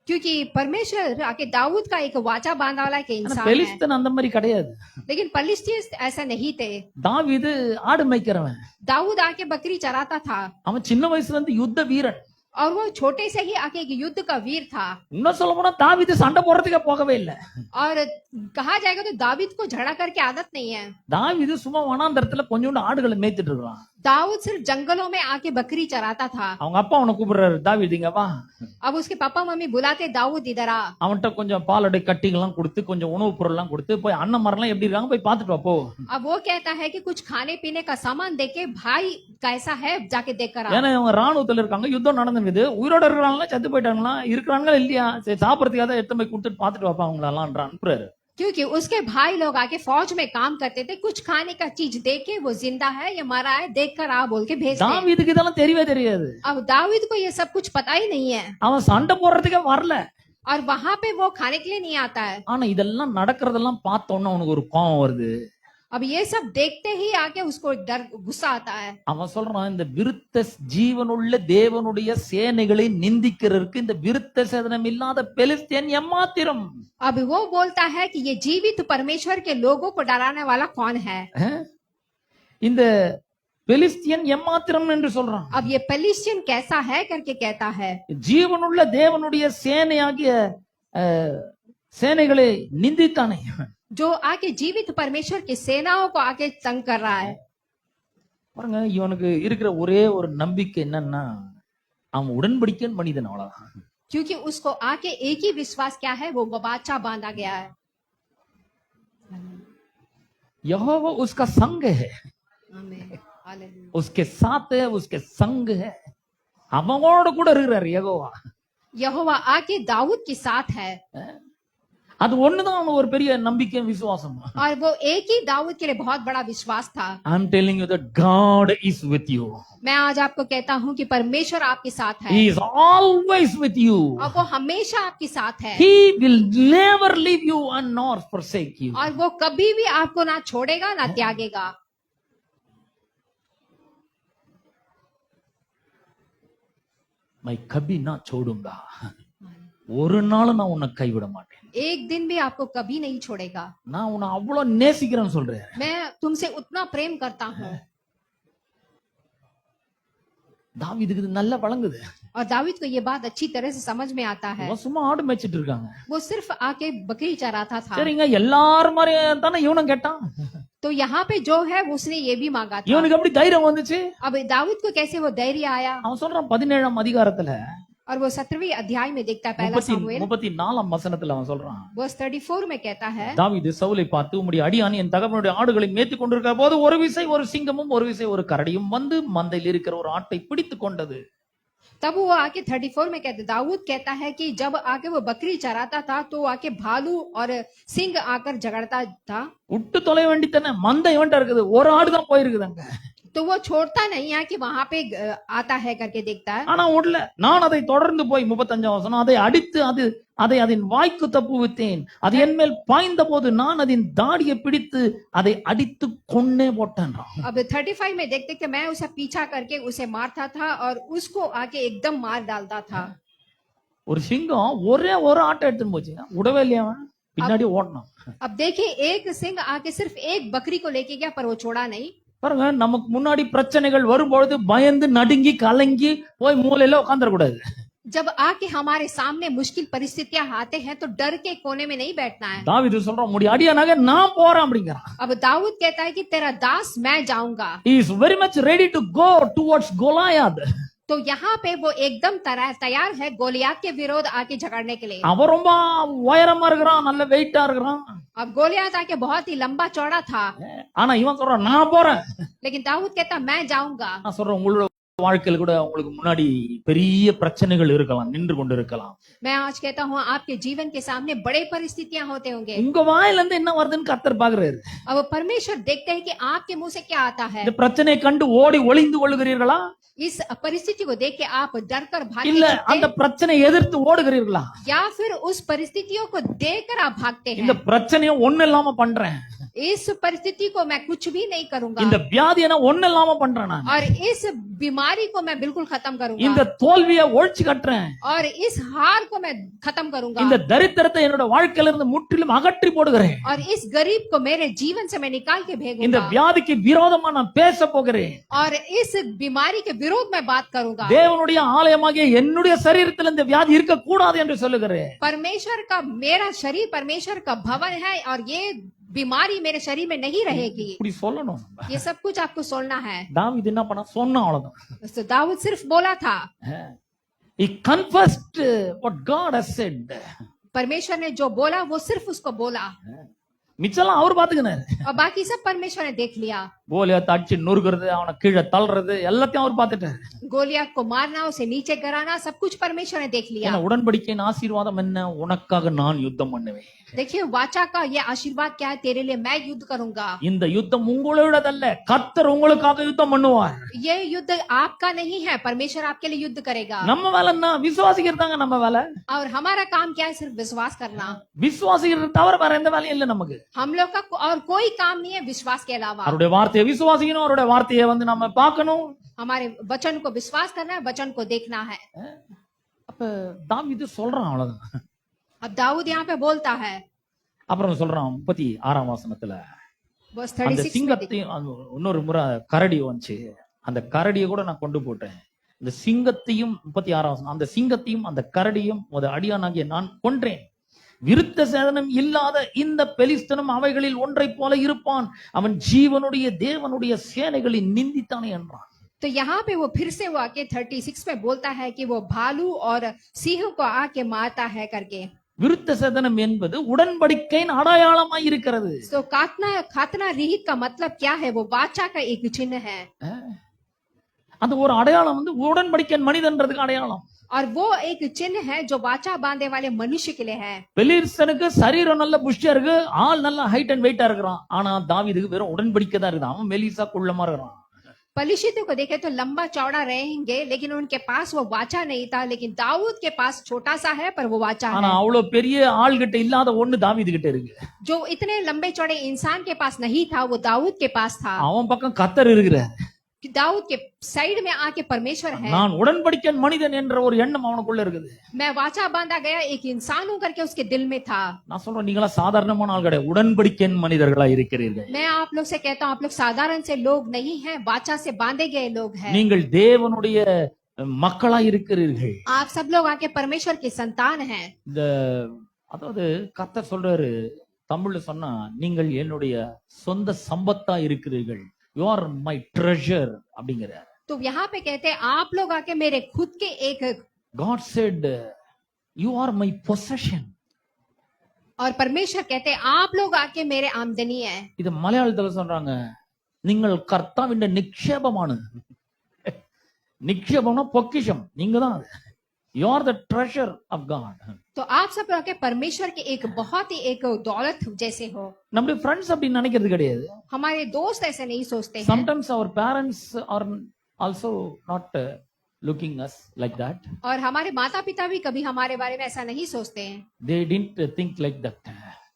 क्योंकि परमेश्वर आके दाऊद का एक वाचा बांधा वाला एक ஆனா इंसान है। பெலிஸ்தன் அந்த மாதிரி கிடையாது. लेकिन पलिस्तीय ऐसा नहीं थे। தாவீது ஆடு மேய்க்கிறவன். दाऊद आके बकरी चराता था அவன் சின்ன வயசுல இருந்து யுத்த வீரன். और वो छोटे से ही आके एक युद्ध का वीर था। இன்னும் சொல்ல போனா தாவீது சண்டை போடுறதுக்கே போகவே இல்லை. और कहा जाएगा तो दाऊद को झगड़ा करके आदत नहीं है। தாவீது சும்மா வனாந்தரத்துல கொஞ்சோண்டு ஆடுகளை மேய்த்துட்டு இருக்கான். दाऊद सिर्फ जंगलों में आके बकरी चराता था। அவங்க அப்பா அவனை கூப்பிடுறாரு, தாவீது இங்க வா. अब उसके पापा मम्मी बुलाते दाऊद इधर आ। அவன்கிட்ட கொஞ்சம் பாலடை கட்டிங்கெல்லாம் கொடுத்து கொஞ்சம் உணவுப் பொருள் எல்லாம் கொடுத்து போய் அண்ணன் மரம்லாம் எப்படி இருக்காங்க போய் பார்த்துட்டு வா போ. अब वो कहता है कि कुछ खाने पीने का सामान देके भाई कैसा है जाके देख कर आ। ஏன்னா இவங்க ராணுவத்துல இருக்காங்க, யுத்தம் நடந்துருக்குது, உயிரோட இருக்கிறாங்களா செத்து போயிட்டாங்களா இருக்கிறாங்களா இல்லையா, சரி சாப்பிடறதுக்காக எடுத்து போய் கொடுத்துட்டு பார்த்துட்டு வாப்பா அவங்களெல்லாம் அனுப்புறாரு. क्योंकि उसके भाई लोग आके फौज में काम करते थे, कुछ खाने का चीज देके वो जिंदा है या मरा है देख कर आ बोल के भेजते हैं। தாவீதுக்கு இதெல்லாம் தெரியவே தெரியாது. अब दाऊद को ये सब कुछ पता ही नहीं है அவன் சண்டை போடுறதுக்கே வரல. और वहां पे वो खाने के लिए नहीं आता है। ஆனா இதெல்லாம் நடக்கிறதெல்லாம் பார்த்தோன்னா அவனுக்கு ஒரு கோவம் வருது. अब ये सब देखते ही आके उसको डर गुस्सा आता है। அவன் சொல்றான் இந்த விருத்த ஜீவனுள்ள தேவனுடைய சேனைகளை நிந்திக்கிறதுக்கு இந்த விருத்த சேதனம் இல்லாத பெலிஸ்தியன் எம்மாத்திரம். अब वो बोलता है कि ये जीवित परमेश्वर के लोगों को डराने वाला कौन है। இந்த பெலிஸ்தியன் எம்மாத்திரம் என்று சொல்றான். अब ये पेलिस्टियन कैसा है करके कहता है। ஜீவனுள்ள தேவனுடைய சேனையாகிய சேனைகளை நிந்தித்தானே. जो आके जीवित परमेश्वर की सेनाओं को आके तंग कर रहा है। பாருங்க இவனுக்கு இருக்கிற ஒரே ஒரு நம்பிக்கை என்னன்னா அவன் உடன்படிக்கை மனிதன் அவ்வளவுதான். क्योंकि उसको आके एक ही विश्वास क्या है, वो वाचा बांधा गया है। यहोवा उसका संग है, आमीन, हालेलुया। उसके साथ है, उसके संग है. அவனோட கூட இருக்கிறார் யெகோவா. यहोवा आके दाऊद के साथ है அது ஒண்ணுதான் ஒரு பெரிய நம்பிக்கை விசுவாசம். और वो एक ही दाऊद के लिए बहुत बड़ा विश्वास था। I am telling you that God is with you. मैं आज आपको कहता हूँ कि परमेश्वर आपके साथ है He is always with you. और वो हमेशा आपके साथ है He will never leave you and nor forsake you. और वो कभी भी आपको ना छोड़ेगा ना त्यागेगा। मैं कभी ना छोड़ूंगा. ஒரு நாளும் நான் உன்னை கைவிட மாட்டேன். एक दिन भी आपको कभी नहीं छोड़ेगा। நான் உன்னை அவ்வளவு நேசிக்கிறேன்னு சொல்றேன். मैं तुमसे उतना प्रेम करता हूँ। தாவீதுக்கு இது நல்லா வழங்குது. और दाऊद को ये बात अच्छी तरह से समझ में आता है। அவன் சும்மா ஆடு மேய்ச்சிட்டு இருக்காங்க. वो सिर्फ आके बकरी चराता था। சரிங்க எல்லாரும் மாதிரி தானே இவனும் கேட்டான். तो यहाँ पे जो है उसने ये भी मांगा था। இவனுக்கு எப்படி தைரியம் வந்துச்சு? अब दाऊद को कैसे वो धैर्य आया। அவன் சொல்றான் 17ஆம் அதிகாரத்துல और वो 17वीं अध्याय में देखता है पहला सामुएल 34ஆம் वசனத்துல அவன் சொல்றான். वर्स 34 में कहता है, தாவீது சவுலை பார்த்து உம்முடைய அடியான் என் தகப்பனுடைய ஆடுகளை மேய்த்துக் கொண்டிருக்கிற போது ஒரு விசை ஒரு சிங்கமும் ஒரு விசை ஒரு கரடியும் வந்து மந்தையில் இருக்கிற ஒரு ஆட்டை பிடித்துக் கொண்டது. तब वो आके 34 में कहते, दाऊद कहता है कि जब आके वो बकरी चराता था तो आके भालू और सिंह आकर झगड़ता था। விட்டு தொலை வேண்டித்தானே, மந்தை இவன்ட்ட இருக்குது, ஒரு ஆடு தான் போயிருக்குது அங்க. तो वो छोड़ता नहीं है कि वहां पे आता है करके देखता है। ஆனா உடல நான் அதை தொடர்ந்து போய் 35ஆம் வசனம் அதை அடித்து அதை அதன் வாய்க்கு தப்புவித்தேன். அது என் மேல் பாய்ந்த போது நான் அதன் தாடியை பிடித்து அதை அடித்து கொன்னே போட்டேன். अब 35 में देखते कि मैं उसे पीछा करके उसे मारता था और उसको आके एकदम मार डालता था। ஒரு சிங்கம் ஒரே ஒரு ஆட்டை எடுத்துன்னு போச்சுங்க, உடவே இல்லையா, அவன் பின்னாடி ஓடணும். अब देखिए एक सिंह आके सिर्फ एक बकरी को लेके गया पर वो छोड़ा नहीं। பாருங்க நமக்கு முன்னாடி பிரச்சனைகள் வரும்பொழுது பயந்து நடுங்கி கலங்கி போய் மூலையில உட்கார்ந்துட கூடாது. जब आके हमारे सामने मुश्किल परिस्थितियां आते हैं तो डर के कोने में नहीं बैठना है। தாவீது சொல்றான் உம்முடைய அடியானாக நான் போறேன் அப்படிங்கறான். अब दाऊद कहता है कि तेरा दास मैं जाऊंगा। He is very much ready to go towards Goliath. तो यहाँ पे वो एकदम तैयार है गोलियात के विरोध आके झगड़ने के लिए। அவன் ரொம்ப உயரமா இருக்கிறான், நல்ல வெயிட்டா இருக்கிறான். अब गोलियात आके बहुत ही लंबा चौड़ा था, ஆனா இவன் சொல்றான் நான் போறேன். लेकिन दाऊद कहता मैं जाऊंगा। நான் சொல்றேன் உங்களோட வாழ்க்கையில் கூட உங்களுக்கு முன்னாடி பெரிய பிரச்சனைகள் இருக்கலாம், நின்று கொண்டு இருக்கலாம். मैं आज कहता हूँ आपके जीवन के सामने बड़े परिस्थितियां होते होंगे। உங்க வாயில இருந்து என்ன வருதுன்னு கர்த்தர் பாக்குறாரு. अब परमेश्वर देखते हैं कि आपके मुंह से क्या आता है। இந்த பிரச்சனையை கண்டு ஓடி ஒளிந்து கொள்ளுகிறீர்களா, इस परिस्थिति को देख के आप डर कर இல்ல भागते அந்த பிரச்சனையை எதிர்த்து ஓடுகிறீர்களா? या फिर उस परिस्थितियों को देखकर आप भागते இந்த हैं। பிரச்சனையை ஒண்ணு இல்லாம பண்றேன், इस परिस्थिति को मैं कुछ भी नहीं करूंगा இந்த வியாதியை நான் ஒண்ணு இல்லாம பண்றேன், நான் और इस बीमारी को मैं बिल्कुल खत्म இந்த करूंगा தோல்வியை ஒழிச்சு கட்டுறேன், और इस हार को मैं खत्म करूंगा இந்த தரித்திரத்தை என்னோட வாழ்க்கையில இருந்து முற்றிலும் அகற்றி போடுகிறேன், और इस गरीब को मेरे जीवन से मैं निकाल के இந்த भेजूंगा வியாதிக்கு விரோதமா நான் பேச போகிறேன். और इस बीमारी के विरोध में बात करूंगा। தேவனுடைய ஆலயமாகிய என்னுடைய சரீரத்தில் இந்த வியாதி இருக்க கூடாது என்று சொல்லுகிறேன். परमेश्वर का मेरा शरीर परमेश्वर का भवन है और ये बीमारी मेरे शरीर में नहीं रहेगी। இப்படி சொல்லணும். ये सब कुछ आपको सुनना है। தாவீது என்ன பண்ணா, சொன்னா அவ்வளவுதான். तो दाऊद सिर्फ बोला था, He confessed what God has said. परमेश्वर ने जो बोला वो सिर्फ उसको बोला மிச்சம்லாம் அவர் பாத்துக்கினாரு. और बाकी सब परमेश्वर ने देख लिया। கோலியாத் அடிச்சு நொறுக்கிறது, அவனை கீழே தள்ளுறது எல்லாத்தையும் அவர் பார்த்துட்டாரு. गोलियत को मारना, उसे नीचे गिराना, सब कुछ परमेश्वर ने देख लिया। ஏன்னா உடன்படிக்கையின் ஆசீர்வாதம் என்ன, உனக்காக நான் யுத்தம் பண்ணுவேன். देखिए वाचा का ये आशीर्वाद क्या है, तेरे लिए मैं युद्ध करूंगा। இந்த யுத்தம் உங்களோடதல்ல, கர்த்தர் உங்களுக்காக யுத்தம் பண்ணுவார். ये युद्ध आपका नहीं है, परमेश्वर आपके लिए युद्ध करेगा। நம்ம வேலை என்ன, விசுவாசிக்கிறதாங்க நம்ம வேலை. और हमारा काम क्या है, सिर्फ विश्वास करना। விசுவாசிக்கிறது தவிர வேற எந்த வேலையும் இல்லை நமக்கு. हम लोग का और कोई काम नहीं है विश्वास के अलावा। அவருடைய வார்த்தையை விசுவாசிக்கணும், அவருடைய வார்த்தையை நம்ம பார்க்கணும். हमारे वचन को विश्वास करना है, वचन को देखना है। அப்ப தாவீது சொல்றான் அவ்வளவுதான். अब दाऊद यहाँ पे बोलता है, அப்புறம் சொல்றான் 36ஆம் வசனத்துல, verse அந்த 36 में சிங்கத்தையும் இன்னொரு முறை கரடி வந்துச்சு, அந்த கரடியை கூட நான் கொண்டு போட்டேன், இந்த சிங்கத்தையும் 36ஆம் வசனம், அந்த சிங்கத்தையும் அந்த கரடியும் ஒரு அடியானாகிய நான் கொன்றேன், விருத்த சேதனம் இல்லாத இந்த பெலிஸ்தனும் அவைகளில் ஒன்றை போல இருப்பான், அவன் ஜீவனுடைய தேவனுடைய சேனைகளின் நிந்தித்தானே என்றான். तो यहाँ पे वो फिर से वो आके 36 में बोलता है कि वो भालू और सिंह को आके मारता है करके। விருத்த சேதனம் என்பது உடன்படிக்கையின் அடையாளமாய் இருக்கிறது. तो खातना रहित का मतलब क्या है, वो वाचा का एक चिन्ह है அந்த ஒரு அடையாளம் உடன்படிக்கையின் மனிதன்றதுக்கு அடையாளம். और वो एक चिन्ह है जो वाचा बांधने वाले मनुष्य के लिए है। பெலிஸ்தனுக்கு சரீரம் நல்ல புஷ்டியா இருக்கு, ஆள் நல்ல ஹைட் அண்ட் வெயிட்டா இருக்கிறான், ஆனா தாவீதுக்கு வெறும் உடன்படிக்கை தான் இருக்குது, அவன் மெலிசா குள்ளமா இருக்கிறான். पलिश्तियों को देखे तो लंबा चौड़ा रहेंगे, लेकिन उनके पास वो वाचा नहीं था। लेकिन दाऊद के पास छोटा सा है पर वो वाचा ஆனா है। அவ்வளவு பெரிய ஆள்கிட்ட இல்லாத ஒண்ணு தாவீது கிட்ட இருக்கு. जो इतने लंबे चौड़े इंसान के पास नहीं था वो दाऊद के पास था। அவன் பக்கம் கர்த்தர் இருக்கிறார். कि दाऊद के साइड में आके परमेश्वर है। நான் உடன்படிக்கையின் மனிதன் என்ற ஒரு எண்ணம் அவனுக்குள்ள இருக்குது. मैं वाचा बांधा गया एक इंसान हूं करके उसके दिल में था। நான் சொல்றேன், நீங்களா சாதாரணமான ஆள் கிடையாது, உடன்படிக்கையின் மனிதர்களா இருக்கிறீர்கள். मैं आप लोग से कहता हूं, आप लोग साधारण से लोग नहीं हैं, वाचा से बांधे गए लोग हैं। நீங்கள் தேவனுடைய மக்களா இருக்கிறீர்கள். आप सब लोग आके परमेश्वर की संतान हैं। இந்த அதாவது கர்த்தர் சொல்றாரு, தமிழ்ல சொன்னா, நீங்கள் என்னுடைய சொந்த சம்பத்தா இருக்கிறீர்கள், யூ ஆர் மை ட்ரெஷர் அப்படிங்கிறார். तो यहाँ पे कहते हैं आप लोग आके मेरे खुद के एक, God said you are my possession. और परमेश्वर कहते हैं आप लोग आके मेरे आमदनी है। இது மலையாளத்துல சொல்றாங்க, நீங்கள் கர்த்தாவின் நிக்ஷேபமான, நிக்ஷேபம்னா பொக்கிஷம், நீங்க தான் அது. You are the treasure of God. तो आप सब लोग आके परमेश्वर के एक बहुत ही एक दौलत जैसे हो। நம்முடைய ஃப்ரெண்ட்ஸ் அப்படி நினைக்கிறது கிடையாது. हमारे दोस्त ऐसे नहीं सोचते हैं। Sometimes our parents are also not looking us like that. और हमारे माता पिता भी कभी हमारे बारे में ऐसा नहीं सोचते हैं। They didn't think like that.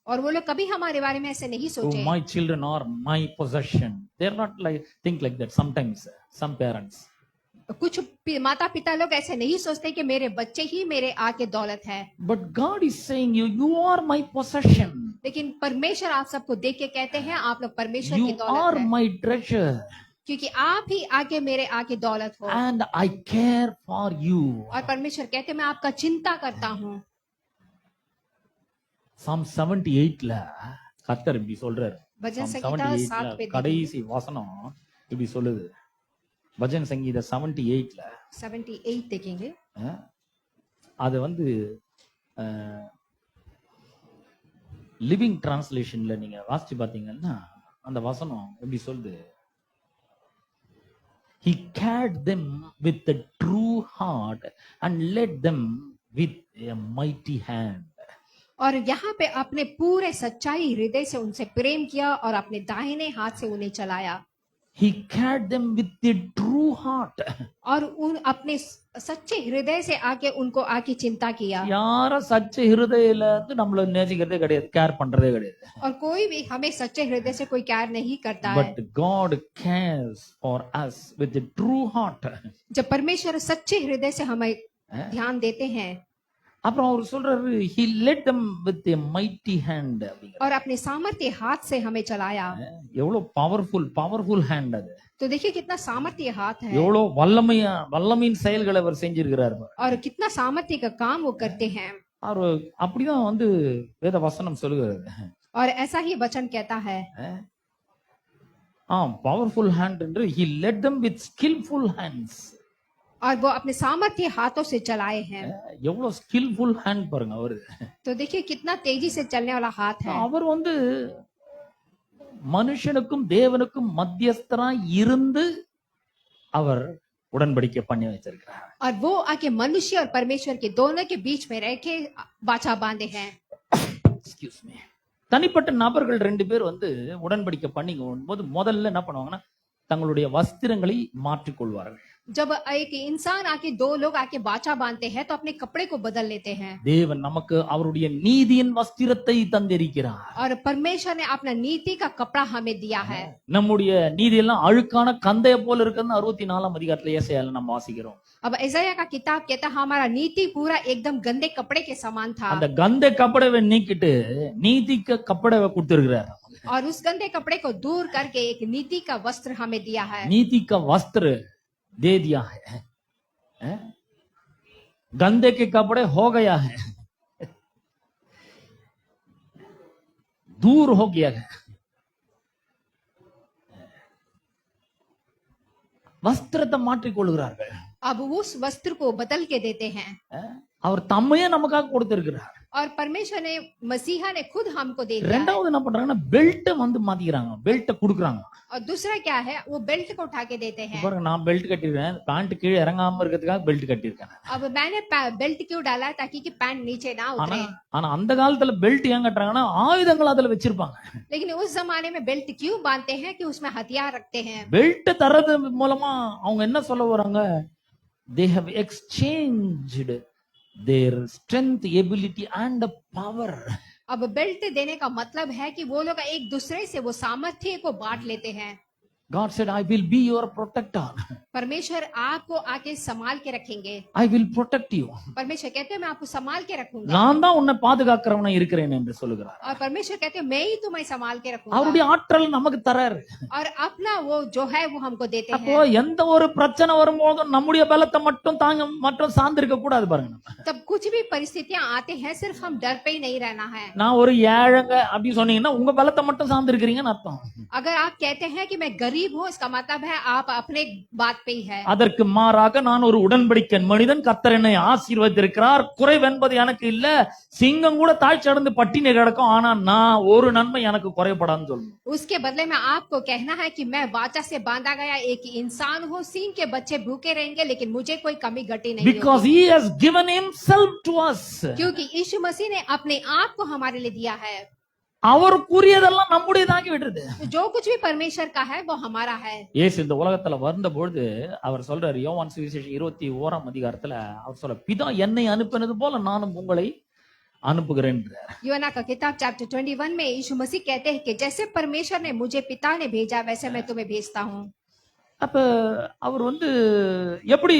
और वो लोग कभी हमारे बारे में ऐसे नहीं Oh, सोचे। my children are my possession. They're not like think like that. Sometimes some parents. कुछ माता पिता लोग ऐसे नहीं सोचते कि मेरे बच्चे ही मेरे आके दौलत है। But God is saying you are my possession. लेकिन परमेश्वर आप सबको देख के कहते हैं आप लोग परमेश्वर की You दौलत are है, my treasure. क्योंकि आप ही आगे मेरे आके दौलत हो। And I care for you. और परमेश्वर कहते मैं आपका चिंता करता हूँ। Psalm 78ல கர்த்தர் இப்படி சொல்றாரு. भजन Psalm संहिता 7 पे 78ல கடைசி வசனம் இப்படி சொல்லுது. பஜன் சங்கீத 78ல 78 देखेंगे। அது லிவிங் டிரான்ஸ்லேஷன்ல நீங்க வாசிச்சு பாத்தீங்கன்னா அந்த வசனம் எப்படி சொல்லுது, He carried them with a true heart and led them with a mighty hand. और यहाँ पे अपने पूरे सच्चाई हृदय से उनसे प्रेम किया और अपने दाहिने हाथ से उन्हें चलाया। He carried them with a true heart. और उन अपने सच्चे हृदय से आके उनको आके चिंता किया। யாரும் சச்ச ஹிருதயில இருந்து நம்மள நேசிக்கிறதே கிடையாது, கேர் பண்றதே கிடையாது. और कोई भी हमें सच्चे हृदय से कोई केयर नहीं करता है। But God cares for us with a true heart. जब परमेश्वर सच्चे हृदय से हमें ध्यान देते हैं அப்புறம் அவர் சொல்றாரு, he led them with a mighty hand. और अपने सामर्थ्य हाथ से हमें चलाया। எவ்வளவு பவர்ஃபுல் ஹேண்ட் அது. तो देखिए कितना सामर्थ्य हाथ है எவ்வளவு வல்லமையின் செயல்களை அவர் செஞ்சிருக்கிறார். और कितना सामर्थ्य का काम वो करते हैं। அவர் அப்படிதான் வந்து வேத வசனம் சொல்லுகிறது. और ऐसा ही वचन कहता है। பவர்ஃபுல் ஹேண்ட் என்று he led them with skillful hands. और वो अपने सामर्थ्य हाथों से चलाए हैं। எவ்வளவு ஸ்கில்ஃபுல் ஹேண்ட் பாருங்க அவரு. तो देखिए कितना तेजी से चलने वाला हाथ है। அவர் வந்து மனுஷனுக்கும் தேவனுக்கும் மத்தியஸ்தரா இருந்து அவர் உடன்படிக்கை பண்ணி வச்சிருக்கிறார். और वो आके मनुष्य और परमेश्वर के दोनों के बीच में रह के वाचा बांधे हैं। Excuse me. தனிப்பட்ட நபர்கள் ரெண்டு பேர் வந்து உடன்படிக்கை பண்ணிக்கும் போது முதல்ல என்ன பண்ணுவாங்கன்னா தங்களுடைய வஸ்திரங்களை மாற்றிக்கொள்வார்கள். जब एक इंसान आके दो लोग आके वाचा बांधते हैं तो अपने कपड़े को बदल लेते हैं। தேவன் நமக்கு அவருடைய நீதியின் வஸ்திரத்தை தந்திருக்கிறார். और परमेश्वर ने अपना नीति का कपड़ा हमें दिया है। நம்முடைய நீதியெல்லாம் அழுக்கான கந்தைய போல இருக்குன்னு 64ஆம் அதிகாரத்துல ஏசாயால நம்ம வாசிக்கிறோம். अब ऐसाया का किताब कहता है हमारा नीति पूरा एकदम गंदे कपड़े के समान था। அந்த கந்தை கப்படவை நீக்கிட்டு நீதிக்கு கப்படவை கொடுத்திருக்கிறார். और उस गंदे कपड़े को दूर करके एक नीति का वस्त्र हमें दिया है। नीति का वस्त्र दे दिया है, गंदे के कपड़े हो गया है, दूर हो गया है. வஸ்திரத்தை மாற்றிக் கொள்கிறார்கள். अब उस वस्त्र को बदल के देते हैं। அவர் தம்மையே நமக்காக கொடுத்திருக்கிறார். और परमेश्वर ने मसीहा ने खुद हमको दे दिया। ரெண்டாவது என்ன பண்றாங்கன்னா பெல்ட் வந்து மாத்திக்கிறாங்க, பெல்ட் குடுக்குறாங்க. और दूसरा क्या है वो बेल्ट को उठा के देते हैं। பாருங்க, நான் பெல்ட் கட்டிருக்கேன், பேண்ட் கீழே இறங்காம இருக்கிறதுக்காக பெல்ட் கட்டிருக்கேன். अब मैंने बेल्ट क्यों डाला है ताकि कि पैंट नीचे ना उतरे। ஆனா அந்த காலத்துல பெல்ட் ஏன் கட்டுறாங்கன்னா ஆயுதங்கள் அதுல வச்சிருப்பாங்க. लेकिन उस जमाने में बेल्ट क्यों बांधते हैं कि उसमें हथियार रखते हैं। பெல்ட் தரது மூலமா அவங்க என்ன சொல்ல வராங்க, they have exchanged their strength, ability and power. अब बेल्ट देने का मतलब है कि वो लोग एक दूसरे से वो सामर्थ्य को बांट लेते हैं। God said, I will be your protector. परमेश्वर आपको आके संभाल के रखेंगे। I will protect you. परमेश्वर कहते हैं मैं आपको संभाल के रखूंगा। நான் தான் உன்னை பாதுகாக்கிறவனா இருக்கிறேன் என்று சொல்லுகிறார். और परमेश्वर कहते हैं मैं ही तुम्हें संभाल के रखूंगा। அவருடைய ஆற்றல் நமக்கு தராரு. और अपना वो जो है वो हमको देते அப்போ हैं। எந்த ஒரு பிரச்சனை வரும்போதும் நம்முடைய பலத்தை மட்டும் தாங்க மற்றும் சார்ந்திருக்க கூடாது பாருங்க. तब कुछ भी परिस्थितियां आते हैं सिर्फ हम डर पे ही नहीं रहना है। நான் ஒரு ஏழைங்க அப்படி சொன்னீங்கன்னா உங்க பலத்தை மட்டும் சார்ந்திருக்கிறீங்கன்னு அர்த்தம். अगर आप कहते हैं कि मैं गरीब हूँ इसका मतलब है आप अपने बात पे ही है। அதற்கு மாறாக நான் ஒரு உடன்படிக்கை மனிதன், கர்த்தர் என்னை ஆசீர்வதித்திருக்கிறார், குறைவென்பது எனக்கு இல்ல, சிங்கம் கூட தாழ்ச்சி அடைந்து பட்டினி கிடக்கும், ஆனா நான் ஒரு நன்மை எனக்கு குறைபடான்னு சொல்லணும். उसके बदले में आपको कहना है कि मैं वाचा से बांधा गया एक इंसान हूँ, सींग के बच्चे भूखे रहेंगे लेकिन मुझे कोई कमी घटी नहीं Because होगी। he has given himself to us. क्योंकि यीशु मसीह ने अपने आप को हमारे लिए दिया है। அவருக்குரியதெல்லாம் நம்முடையதாகி விடுறது. तो जो कुछ भी परमेश्वर का है वो हमारा है। இயேசு இந்த உலகத்துல வந்தபொழுது அவர் சொல்றாரு, யோவான் சுவிசேஷம் 21ஆம் அதிகாரத்துல அவர் சொல்ற, பிதா என்னை அனுப்பினது போல நானும் உங்களை அனுப்புகிறேன். யோனா का किताब चैप्टर 21 में यीशु मसीह कहते हैं कि जैसे परमेश्वर ने मुझे पिता ने भेजा वैसे मैं तुम्हें भेजता हूँ। அப்ப அவர் வந்து எப்படி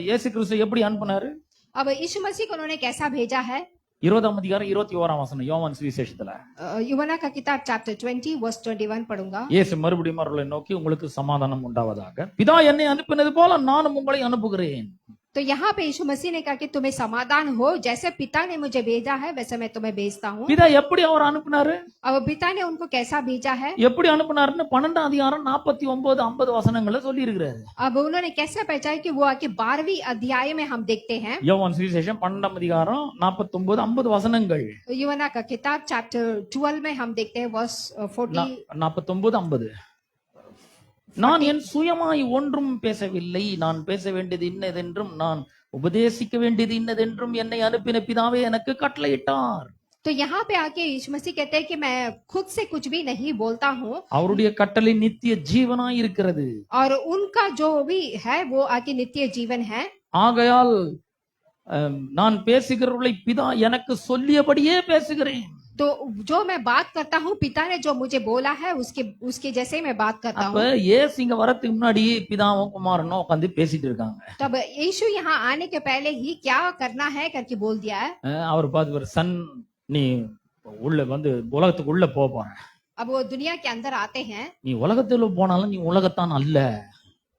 இயேசு கிறிஸ்து எப்படி அனுப்புனாரு? अब यीशु मसीह को उन्होंने कैसा भेजा है? 20ஆம் அதிகாரம் 21ஆம் வசனம் யோவான் சுவிசேஷத்துல यूहन्ना का किताब चैप्टर 20 वर्स 21 पढ़ूंगा। இயேசு மறுபடியும் அவர்களை நோக்கி, உங்களுக்கு சமாதானம் உண்டாவதாக, பிதா என்னை அனுப்பினது போல நானும் உங்களை அனுப்புகிறேன். तो यहाँ पे यीशु मसीह ने कहा कि तुम्हें समाधान हो, जैसे पिता ने मुझे भेजा है वैसे मैं तुम्हें भेजता हूँ। பிதா எப்படி அவர் அனுப்புனாரு? अब पिता ने उनको कैसा भेजा है? எப்படி அனுப்புனாருன்னு 12ஆம் அதிகாரம் 49 50 வசனங்கள்ல சொல்லி இருக்கிறாரு. अब उन्होंने कैसे पहचाना कि वो आके 12वीं अध्याय में हम देखते हैं। யோவான் சுவிசேஷம் 12ஆம் அதிகாரம் 49 50 வசனங்கள். यूहन्ना का किताब चैप्टर 12 में हम देखते हैं वर्स 49 49 50 நான் என் சுயமாய் ஒன்றும் பேசவில்லை, நான் பேச வேண்டியது இன்னதென்றும் நான் உபதேசிக்க வேண்டியது இன்னதென்றும் என்னை அனுப்பின பிதாவே எனக்கு கட்டளையிட்டார். तो यहाँ पे आके यीशु मसीह कहते हैं कि मैं खुद से कुछ भी नहीं बोलता हूँ, அவருடைய கட்டளை நித்திய ஜீவனாய் இருக்கிறது. और उनका जो भी है वो आके नित्य जीवन है. ஆகையால் நான் பேசுகிறவர்களை பிதா எனக்கு சொல்லியபடியே பேசுகிறேன். तो जो मैं बात करता हूँ पिता ने जो मुझे बोला है उसके जैसे मैं बात करता அப்ப हूँ. இயேசு இங்க வரதுக்கு முன்னாடி பிதாவும் குமாரனும் உட்கார்ந்து பேசிட்டு இருக்காங்க. तब यीशु यहाँ आने के पहले ही क्या करना है करके बोल दिया है. அவர் பார்த்து சன் நீ உள்ள வந்து உலகத்துக்கு உள்ள போற, अब वो दुनिया के अंदर आते हैं. நீ உலகத்துல போனாலும் நீ உலகத்தான் அல்ல.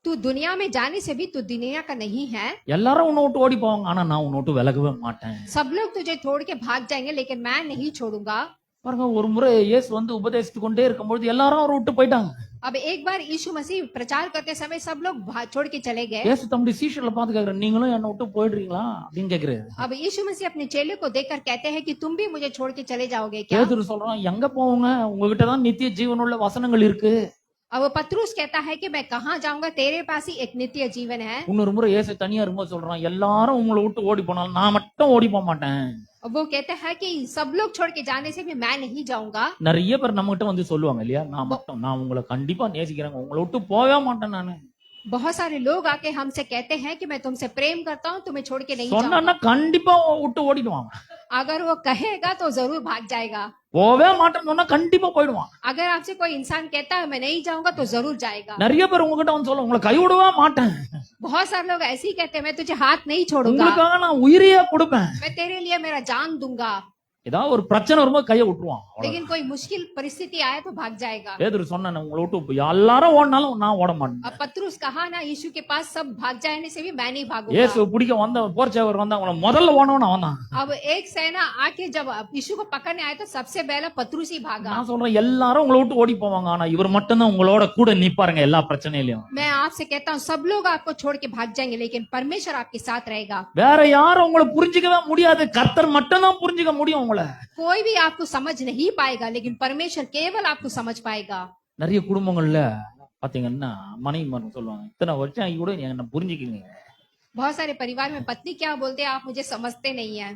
तू दुनिया में जाने से भी तू दुनिया का नहीं है. எல்லாரும் உன்னை விட்டு ஓடி போவாங்க, ஆனா நான் உன்னை விட்டு விலகவே மாட்டேன். सब लोग तुझे छोड़ के भाग जाएंगे लेकिन मैं नहीं छोड़ूंगा. பாருங்க, ஒரு முறை இயேசு வந்து உபதேசித்து கொண்டே இருக்கும்போது எல்லாரும் அவரை விட்டு போயிட்டாங்க. अब एक बार यीशु मसीह प्रचार करते समय सब लोग छोड़ के चले गए. இயேசு தம்முடைய சீஷர்களை பார்த்து கேக்குறாரு, நீங்களும் என்னை விட்டு போயிடுறீங்களா அப்படின்னு கேக்குறாரு. अब यीशु मसीह अपने चेले को देखकर कहते हैं कि तुम भी मुझे छोड़ के चले जाओगे क्या. பேதுரு சொல்றான், எங்க போவோங்க, உங்ககிட்ட தான் நித்திய ஜீவனுள்ள வசனங்கள் இருக்கு. अब पत्रुस कहता है कि मैं कहाँ जाऊंगा, तेरे पास ही एक नित्य जीवन है. இன்னொரு முறை இயேசு தனியா இருக்கும்போது சொல்றான், எல்லாரும் உங்களை விட்டு ஓடி போனாலும் நான் மட்டும் ஓடி போக மாட்டேன். अब वो कहते हैं कि सब लोग छोड़ के जाने से भी मैं नहीं जाऊंगा. நிறைய பேர் நம்ம கிட்ட வந்து சொல்லுவாங்க இல்லையா, நான் உங்களை கண்டிப்பா நேசிக்கிறேங்க, உங்களை விட்டு போகவே மாட்டேன் நானு. बहुत सारे लोग आके हमसे कहते हैं कि मैं तुमसे प्रेम करता हूँ, तुम्हें छोड़ के नहीं சொன்னா जाऊंगा. கண்டிப்பா விட்டு ஓடிடுவாங்க. अगर वो कहेगा तो जरूर भाग जाएगा. போவே மாட்டேன்னு சொன்னா கண்டிப்பா போயிடுவான். अगर आपसे कोई इंसान कहता है मैं नहीं जाऊंगा तो जरूर जाएगा. நிறைய பேர் உங்ககிட்ட வந்து சொல்லுவாங்க, உங்களை கைவிடவே மாட்டேன், बहुत सारे लोग ऐसे ही कहते हैं मैं तुझे हाथ नहीं छोड़ूंगा, உங்களுக்காக நான் உயிரையே கொடுப்பேன். मैं तेरे लिए मेरा जान दूंगा. ஏதாவது ஒரு பிரச்சனை வரும்போது கையை விட்டுருவான். लेकिन कोई मुश्किल परिस्थिति आए तो भाग जाएगा. பேதுரு சொன்னானே, உங்களை விட்டு எல்லாரும் ஓடினாலும் நான் ஓட மாட்டேன். अब पत्रुस कहा ना यीशु के पास सब भाग जाने से भी मैं नहीं भागूंगा. இயேசு பிடிக்க வந்த போர்ச்சேவர் வந்தா அவனை முதல்ல ஓடணும் அவன் தான். अब एक सेना आके जब यीशु को पकड़ने आए तो सबसे पहले पत्रुस ही भागा. நான் சொல்றேன், எல்லாரும் உங்களை விட்டு ஓடி போவாங்க, ஆனா இவர் மட்டும் தான் உங்களோட கூட நிப்பாருங்க எல்லா பிரச்சனையிலயும். मैं आपसे कहता हूँ सब लोग आपको छोड़ के भाग जाएंगे लेकिन परमेश्वर आपके साथ रहेगा. வேற யாரும் உங்களை புரிஞ்சிக்கவே முடியாது, கர்த்தர் மட்டும் தான் புரிஞ்சிக்க முடியும் உங்களை. कोई भी आपको समझ नहीं पाएगा लेकिन परमेश्वर केवल आपको समझ पाएगा. நிறைய குடும்பங்கள்ல பாத்தீங்கன்னா மனைவி மரம் சொல்லுவாங்க, இத்தனை வருஷம் கூட என்ன புரிஞ்சுக்கீங்க. बहुत सारे परिवार में पत्नी क्या बोलते हैं, आप मुझे समझते नहीं है.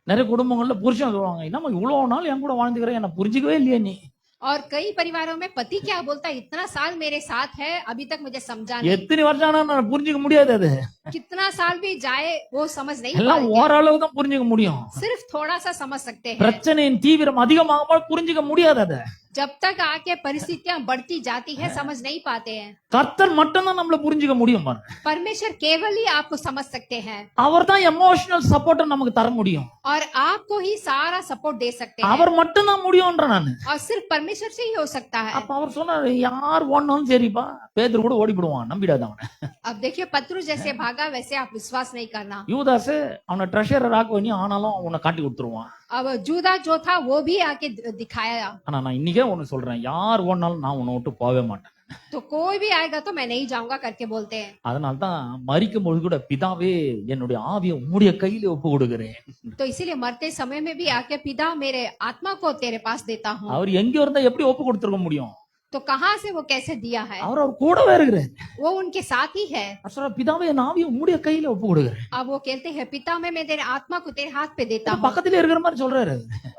நிறைய குடும்பங்கள்ல புருஷன் சொல்லுவாங்க, என்னம்மா இவ்வளவு நாள் என் கூட வாழ்ந்துக்கிறேன், என்ன புரிஞ்சிக்கவே இல்லையே நீ. और कई परिवारों में पति क्या बोलता है, इतना साल मेरे साथ है अभी तक मुझे समझा नहीं. எத்தனை வருஷம் ஆனா நான் புரிஞ்சுக்க முடியாது, அது कितना साल भी जाए वो समझ नहीं எல்லாம் पाएंगे. ஓரளவு தான் புரிஞ்சுக்க முடியும். सिर्फ थोड़ा सा समझ सकते हैं. பிரச்சனையின் தீவிரம் அதிகமாக புரிஞ்சுக்க முடியாது. அதை जब तक आके परिस्थितियां बढ़ती जाती है समझ नहीं पाते हैं. கர்த்தர் மட்டும் தான் நம்மள புரிஞ்சுக்க முடியும். परमेश्वर केवल ही आपको समझ सकते हैं அவர் தான் எமோஷனல் சப்போர்ட் நமக்கு தர முடியும். और आपको ही सारा सपोर्ट दे सकते हैं. அவர் மட்டும் தான் முடியும்ன்ற நான். और सिर्फ परमेश्वर से ही हो सकता है. அப்ப அவர் சொன்னாரு, யார் ஓடனாலும் சரிப்பா, பேதுரு கூட ஓடி போடுவான், நம்பிடாத அவனை. अब देखिए पत्रुस जैसे भागा वैसे आप विश्वास नहीं करना. யூதாஸ் அவனை ட்ரெஷரர் ஆக்குவனி, ஆனாலும் அவனை காட்டி கொடுத்துருவான். अब जूदा जो था वो भी आके दिखाया. ஆனா நான் இன்னைக்கே ஒண்ணு சொல்றேன், யார் ஓடனாலும் நான் உன்னை விட்டு போகவே மாட்டேன். तो कोई भी आएगा तो मैं नहीं जाऊंगा करके बोलते हैं. அதனால்தான் மரிக்கும் பொழுது கூட, பிதாவே என்னுடைய ஆவியை உம்முடைய கையில ஒப்பு கொடுக்கிறேன். तो इसीलिए मरते समय में भी आके पिता मेरे आत्मा को तेरे पास देता हूँ. அவர் எங்க இருந்தா எப்படி ஒப்பு கொடுத்துருக்க முடியும்? तो कहाँ से वो कैसे दिया है? அவர் கூடவே இருக்கிறார். वो उनके साथ ही है. பிதாவே என் ஆவியை உம்முடைய கையில ஒப்பு கொடுக்கிறேன். अब वो कहते हैं पिता मैं तेरे आत्मा को तेरे हाथ पे देता हूँ. பக்கத்துல இருக்கிற மாதிரி சொல்றாரு.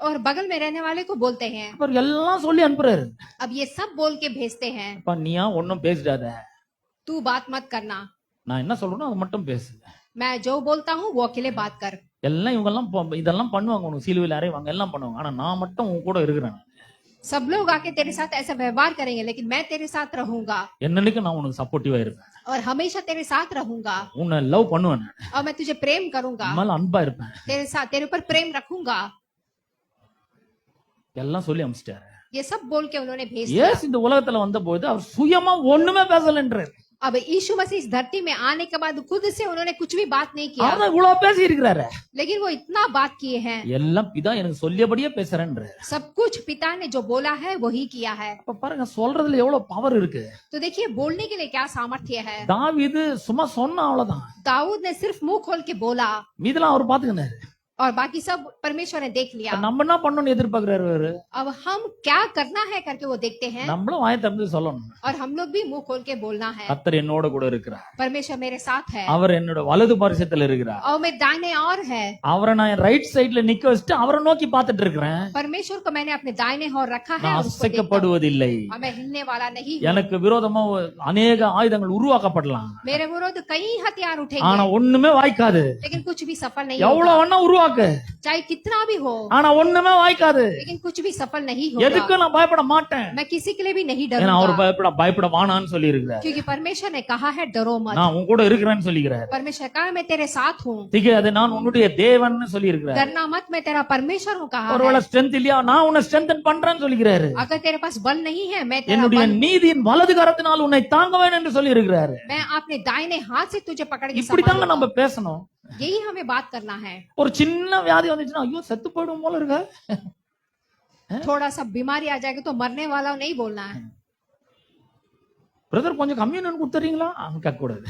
और बगल में रहने वाले को बोलते हैं. அவர் எல்லாம் சொல்லி அனுப்புறாரு. अब ये सब बोल के भेजते हैं. அப்ப நீயா ஒன்னும் பேசிடாத, तू बात मत करना, நான் என்ன சொல்றேனோ அது மட்டும் பேசு. मैं जो बोलता हूँ वो अकेले बात कर. எல்லாம் இவங்க எல்லாம் இதெல்லாம் பண்ணுவாங்க, உனக்கு சிலுவையில் அறைவாங்க, எல்லாம் பண்ணுவாங்க, ஆனா நான் மட்டும் உன் கூட இருக்கிறேன். सब लोग आके तेरे साथ ऐसा व्यवहार करेंगे लेकिन मैं तेरे साथ रहूंगा என்னன்னைக்கு நான் உனக்கு சப்போர்ட்டிவா இருப்பேன். और हमेशा तेरे साथ रहूंगा. உன்னை லவ் பண்ணுவேன், और मैं तुझे प्रेम करूंगा, மேல அன்பா இருப்பேன். तेरे साथ तेरे ऊपर प्रेम रखूंगा. எல்லாம் சொல்லி அனுப்பிச்சிட்டாரு. ये सब बोल के उन्होंने भेज दिया. ஏசு இந்த உலகத்துல வந்த போது அவர் சுயமா ஒண்ணுமே பேசலன்றார். अब यीशु मसीह इस धरती में आने के बाद खुद से उन्होंने कुछ भी बात नहीं किया. அவர் இவ்வளவு பேசி இருக்கிறாரு. लेकिन वो इतना बात किए हैं. எல்லாம் பிதா எனக்கு சொல்லியபடியே பேசுறேன்றார். सब कुछ पिता ने जो बोला है वही किया है. அப்ப பாருங்க, சொல்றதுல எவ்வளவு பவர் இருக்கு. तो देखिए बोलने के लिए क्या सामर्थ्य है. தாவீது சும்மா சொன்னா அவ்வளவுதான், दाऊद ने सिर्फ मुंह खोल के बोला மீதெல்லாம் அவர் பாத்துக்கினாரு. और बाकी सब परमेश्वर ने देख लिया। நம்ம என்ன பண்ணணும்னு எதிர்பார்க்கிறாரு அவரு? अब हम क्या करना है करके वो देखते हैं, நம்மளும் வாயை திறந்து சொல்லணும், और हम लोग भी मुंह खोल के बोलना है, கர்த்தர் என்னோட கூட இருக்கிறார், परमेश्वर मेरे साथ है அவர் என்னோட வலது பரிசத்துல இருக்கிறார், और मेरे दाहिने और है। அவரை நான் ரைட் சைடுல நிக்க வச்சுட்டு அவரை நோக்கி பார்த்துட்டு இருக்கிறேன். परमेश्वर को मैंने अपने दाहिने और रखा है நான் और उसको देखता हूं, அசைக்கப்படுவதில்லை. और मैं हिलने वाला नहीं हूं। எனக்கு விரோதமா அநேக ஆயுதங்கள் உருவாக்கப்படலாம், मेरे विरुद्ध कई हथियार ஆனா उठेंगे, ஒண்ணுமே வாய்க்காது. लेकिन कुछ भी सफल नहीं எவ்வளவு होगा। வேணா உருவாக்கு, चाहे कितना भी हो, ஆனா ஒண்ணுமே வாய்க்காது. लेकिन कुछ भी सफल नहीं होगा। எதுக்கு நான் பயப்பட மாட்டேன்? मैं किसी के लिए भी नहीं ஏன்னா அவர் डरूंगा, பயப்பட வானான்னு சொல்லி இருக்கிறார். क्योंकि परमेश्वर ने कहा है डरो मत। நான் உன் கூட இருக்கிறேன்னு சொல்லிக்கிறார். परमेश्वर कहा मैं तेरे साथ हूँ, அது நான் உன்னுடைய தேவன் சொல்லி இருக்கிறார். डरना मत, मैं तेरा परमेश्वर हूँ कहा ஒருவேளை है। ஸ்ட்ரென்த் இல்லையா, நான் உன்னை ஸ்ட்ரென்தன் பண்றேன்னு சொல்லிக்கிறாரு. अगर तेरे पास बल नहीं है, मैं तेरा என்னுடைய बल, நீதியின் வலது கரத்தினால் உன்னை தாங்குவேன் என்று சொல்லி இருக்கிறாரு. मैं अपने दाहिने हाथ से तुझे पकड़ के இப்படித்தாங்க संभालूंगा। நம்ம பேசணும். यही हमें बात करना है। ஒரு சின்ன வியாதி வந்துச்சுன்னா ஐயோ செத்து போயிடும் போல இருக்க, थोड़ा सा बीमारी आ जाएगी तो मरने वाला नहीं बोलना है। பிரதர் கொஞ்சம் கம்யூனியன் கொடுத்துறீங்களா கேட்க கூடாது.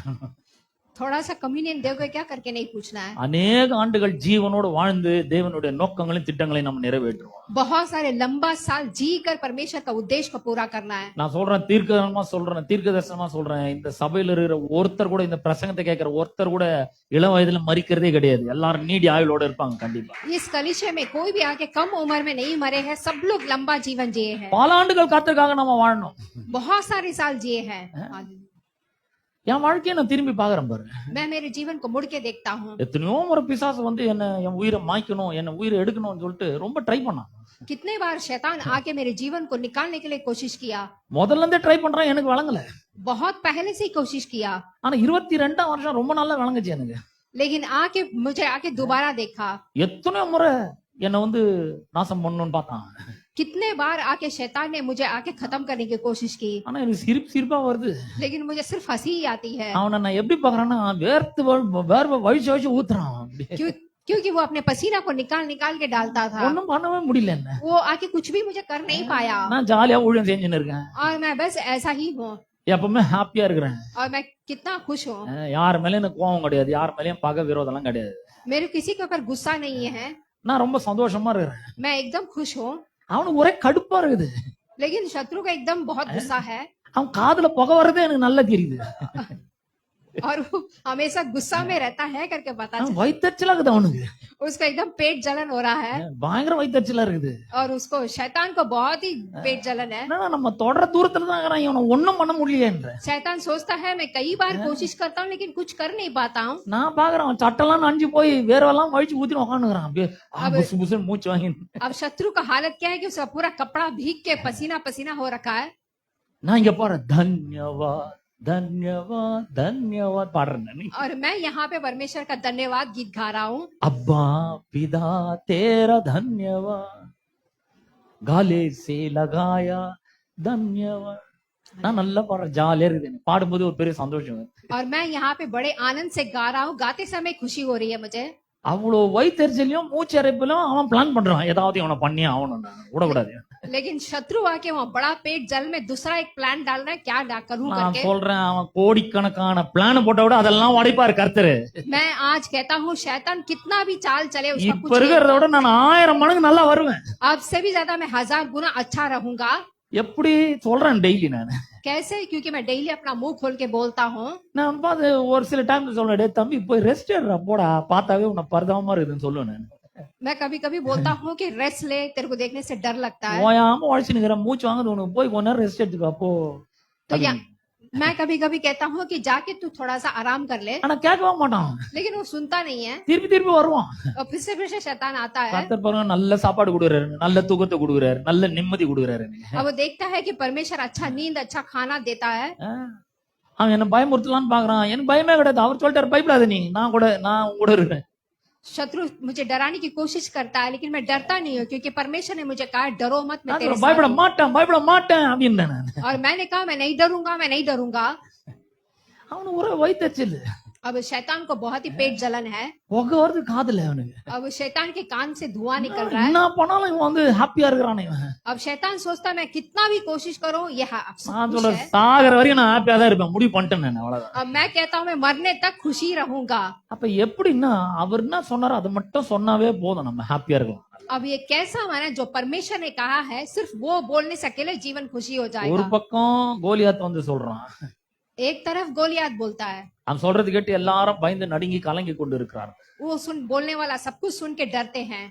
थोड़ा सा कम्युनियन दोगे क्या करके नहीं पूछना है। அநேக ஆண்டுகள் ஜீவனோடு வாழ்ந்து தேவனுடைய நோக்கங்களையும் திட்டங்களையும் நம்ம நிறைவேற்றுவோம். बहुत सारे लंबा साल जी कर परमेश्वर का उद्देश्य को पूरा करना है। நான் சொல்றேன், தீர்க்க தரிசனமா சொல்றேன், இந்த சபையில இருக்கிற ஒருத்தர் கூட, இந்த பிரசங்கத்தை கேட்கிற ஒருத்தர் கூட இளம் வயதுல மறிக்கிறதே கிடையாது. எல்லாரும் நீடி ஆயுளோட இருப்பாங்க கண்டிப்பா. इस कलिशे में कोई भी आके कम उम्र में नहीं मरे हैं, सब लोग लंबा जीवन जिए हैं, பல ஆண்டுகள் கர்த்தருக்காக நம்ம வாழணும். बहुत सारे साल जिए हैं। என் வாழ்க்கையை நான் திரும்பி பாக்குறேன் பாரு. मैं मेरे जीवन को मुड़ के देखता हूँ। எத்தனையோ முறை பிசாசு வந்து என் உயிரை மாய்க்கணும், என்ன உயிரை எடுக்கணும்னு சொல்லிட்டு ரொம்ப ட்ரை பண்ணான். कितने बार शैतान आके मेरे जीवन को निकालने के लिए कोशिश किया, முதல்ல இருந்தே ட்ரை பண்றான், எனக்கு வழங்கல. बहुत पहले से ही कोशिश किया, ஆனா 22ஆம் வருஷம் ரொம்ப நல்லா வழங்குச்சு எனக்கு. लेकिन मुझे आके दोबारा देखा। எத்தனையோ முறை என்னை வந்து நாசம் பண்ணணும்னு பார்த்தான், कितने बार आके शैतान ने मुझे आके खत्म करने की कोशिश की, ஆனா எனக்கு சிரிப்பா வருது. लेकिन मुझे सिर्फ हंसी ही आती है। அவனை நான் எப்படி பாக்குறேன்னா வேர்வை வழிச்சு ஊத்துறான். क्योंकि वो अपने पसीना को निकाल के डालता था। ஒன்னும் பண்ணவே முடியல என்ன. वो आके कुछ भी मुझे कर नहीं पाया, நான் ஜாலியா ஊழியம் செஞ்சுன்னு இருக்கேன், और मैं बस ऐसा ही हूँ, எப்பவுமே ஹாப்பியா இருக்கிறேன். और मैं कितना खुश हूँ। யார் மேலயும் எனக்கு கோவம் கிடையாது, யார் மேலயும் பகை விரோதம் எல்லாம் கிடையாது. मेरे किसी के ऊपर गुस्सा नहीं है, நான் ரொம்ப சந்தோஷமா இருக்கிறேன். मैं एकदम खुश हूँ। அவனுக்கு ஒரே கடுப்பா இருக்குது. लेकिन शत्रु का एकदम बहुत गुस्सा है, அவன் காதுல புகை வர்றதே எனக்கு நல்லா தெரியுது. और वो हमेशा गुस्सा में रहता है करके पता चला। வயிற்றுச்சலா இருக்குது அவனுக்கு, उसका एकदम पेट जलन हो रहा है, பயங்கர வயிற்றுச்சலா இருக்குது. और उसको शैतान को बहुत ही पेट जलन है। என்னன்னா நம்ம தொடர தூரத்துல தான் இருக்கிறான், இவனை ஒண்ணும் பண்ண முடியலன்ற. शैतान सोचता है मैं कई बार कोशिश करता हूँ लेकिन कुछ कर नहीं पाता हूँ। நான் பாக்குறேன் அவன் சட்டெல்லாம் நனைஞ்சு போய் வேர்வெல்லாம் வழிச்சு ஊத்தின்னு உட்காந்துக்கிறான், அப்படியே புசு புசுன்னு மூச்சு வாங்கி. अब शत्रु का हालत क्या है कि उसका पूरा कपड़ा भीग के पसीना पसीना हो रखा है। நான் இங்க பாரு धन्यवाद धन्यवाद धन्यवाद பாடுறேன். और मैं यहाँ पे परमेश्वर का धन्यवाद गीत गा रहा हूँ। अब्बा पिता तेरा धन्यवाद, गाले से लगाया धन्यवाद. நான் நல்லா பாடுறேன், ஜாலியா இருக்குது, பாடும்போது ஒரு பெரிய சந்தோஷம். और मैं यहाँ पे बड़े आनंद से गा रहा हूँ, गाते समय खुशी हो रही है मुझे। அவ்வளவு வயிற்றுச்சலையும் மூச்சரைப்பிலும் அவன் பிளான் பண்றான், ஏதாவது இவனை பண்ணி ஆகணும், விடக்கூடாது. लेकिन शत्रु आके वहाँ बड़ा पेट जल में दूसरा एक प्लान डाल रहा है, क्या करूँ நான் करके। சொல்றேன், அவன் கோடிக்கணக்கான பிளான் போட்ட விட அதெல்லாம் உடைப்பாரு கர்த்தரு. मैं आज कहता हूँ शैतान कितना भी चाल चले उसका இப்ப कुछ नहीं இருக்கிறத விட நான் 1000 மடங்கு நல்லா வருவேன். होगा। अब से भी ज्यादा मैं 1000 गुना अच्छा रहूंगा। எப்படி சொல்றேன் டெய்லி நான். कैसे? क्योंकि मैं डेली अपना मुंह खोल के बोलता हूँ। நான் பார்த்து ஒரு சில டைம்ல சொல்றேன், டேய் தம்பி போய் ரெஸ்ட் எடுறா போடா, பார்த்தாவே உன்னை பரிதாபமா இருக்குதுன்னு சொல்லுவேன் நான். मैं कभी कभी बोलता हूँ कि रेस्ट ले, तेरे को देखने से डर लगता है। ஓயாம உழைச்சுன்னு மூச்சு வாங்குது உனக்கு, போய் கொஞ்ச நேரம் ரெஸ்ட் எடுத்துக்கோ போ. तो या मैं कभी कभी कहता हूँ कि जाके तू थोड़ा सा आराम कर ले, ஆனா கேட்கவே மாட்டான், लेकिन वो सुनता नहीं है, திருப்பி வருவான். और फिर से शैतान आता है। கர்த்தர் பாருங்க நல்ல சாப்பாடு கொடுக்குறாரு, நல்ல தூக்கத்தை கொடுக்குறாரு, நல்ல நிம்மதி கொடுக்குறாரு. अब वो देखता है कि परमेश्वर अच्छा नींद अच्छा खाना देता है। அவன் என்ன பயமுறுத்தலான்னு பாக்குறான், எனக்கு பயமே கிடையாது. அவர் சொல்லிட்டாரு பயப்படாத நீ, நான் உங்க கூட இருக்கிறேன். शत्रु मुझे डराने की कोशिश करता है, लेकिन मैं डरता नहीं हूँ, क्योंकि परमेश्वर ने मुझे कहा डरो मत, मैं तेरे साथ பயப்பட हूँ। மாட்டேன் அப்படின்னு நான். और मैंने कहा मैं नहीं डरूंगा, मैं नहीं डरूंगा। அவனு ஒரு வயிற்றுச்சல், अब शैतान को बहुत ही पेट जलन है। புகை வருது காதுல அவனுக்கு. अब शैतान के कान से धुआं निकल रहा है। என்ன பண்ணாலும் இவன் வந்து ஹாப்பியா இருக்கிறானே இவன். अब शैतान सोचता मैं कितना भी कोशिश करूं ये நான் खुश சொல்றேன் है। சாகர வரைக்கும் நான் ஹாப்பியா தான் இருப்பேன், முடிவு பண்ணிட்டேன் நான், அவ்வளவுதான். अब मैं कहता हूं मैं मरने तक खुशी रहूंगा। அப்ப எப்படின்னா அவர் என்ன சொன்னாரோ அதை மட்டும் சொன்னாவே போதும், நம்ம ஹாப்பியா இருக்கலாம். अब ये कैसा माना जो परमेश्वर ने कहा है सिर्फ वो बोलने से अकेले जीवन खुशी हो ஒரு जाएगा। பக்கம் கோலியாத் வந்து சொல்றான், एक तरफ गोलियात बोलता है, அவன் சொல்றது கேட்டு எல்லாரும் பயந்து நடுங்கி கலங்கி கொண்டு இருக்கிறார். वो बोलने वाला सब कुछ सुन के डरते हैं।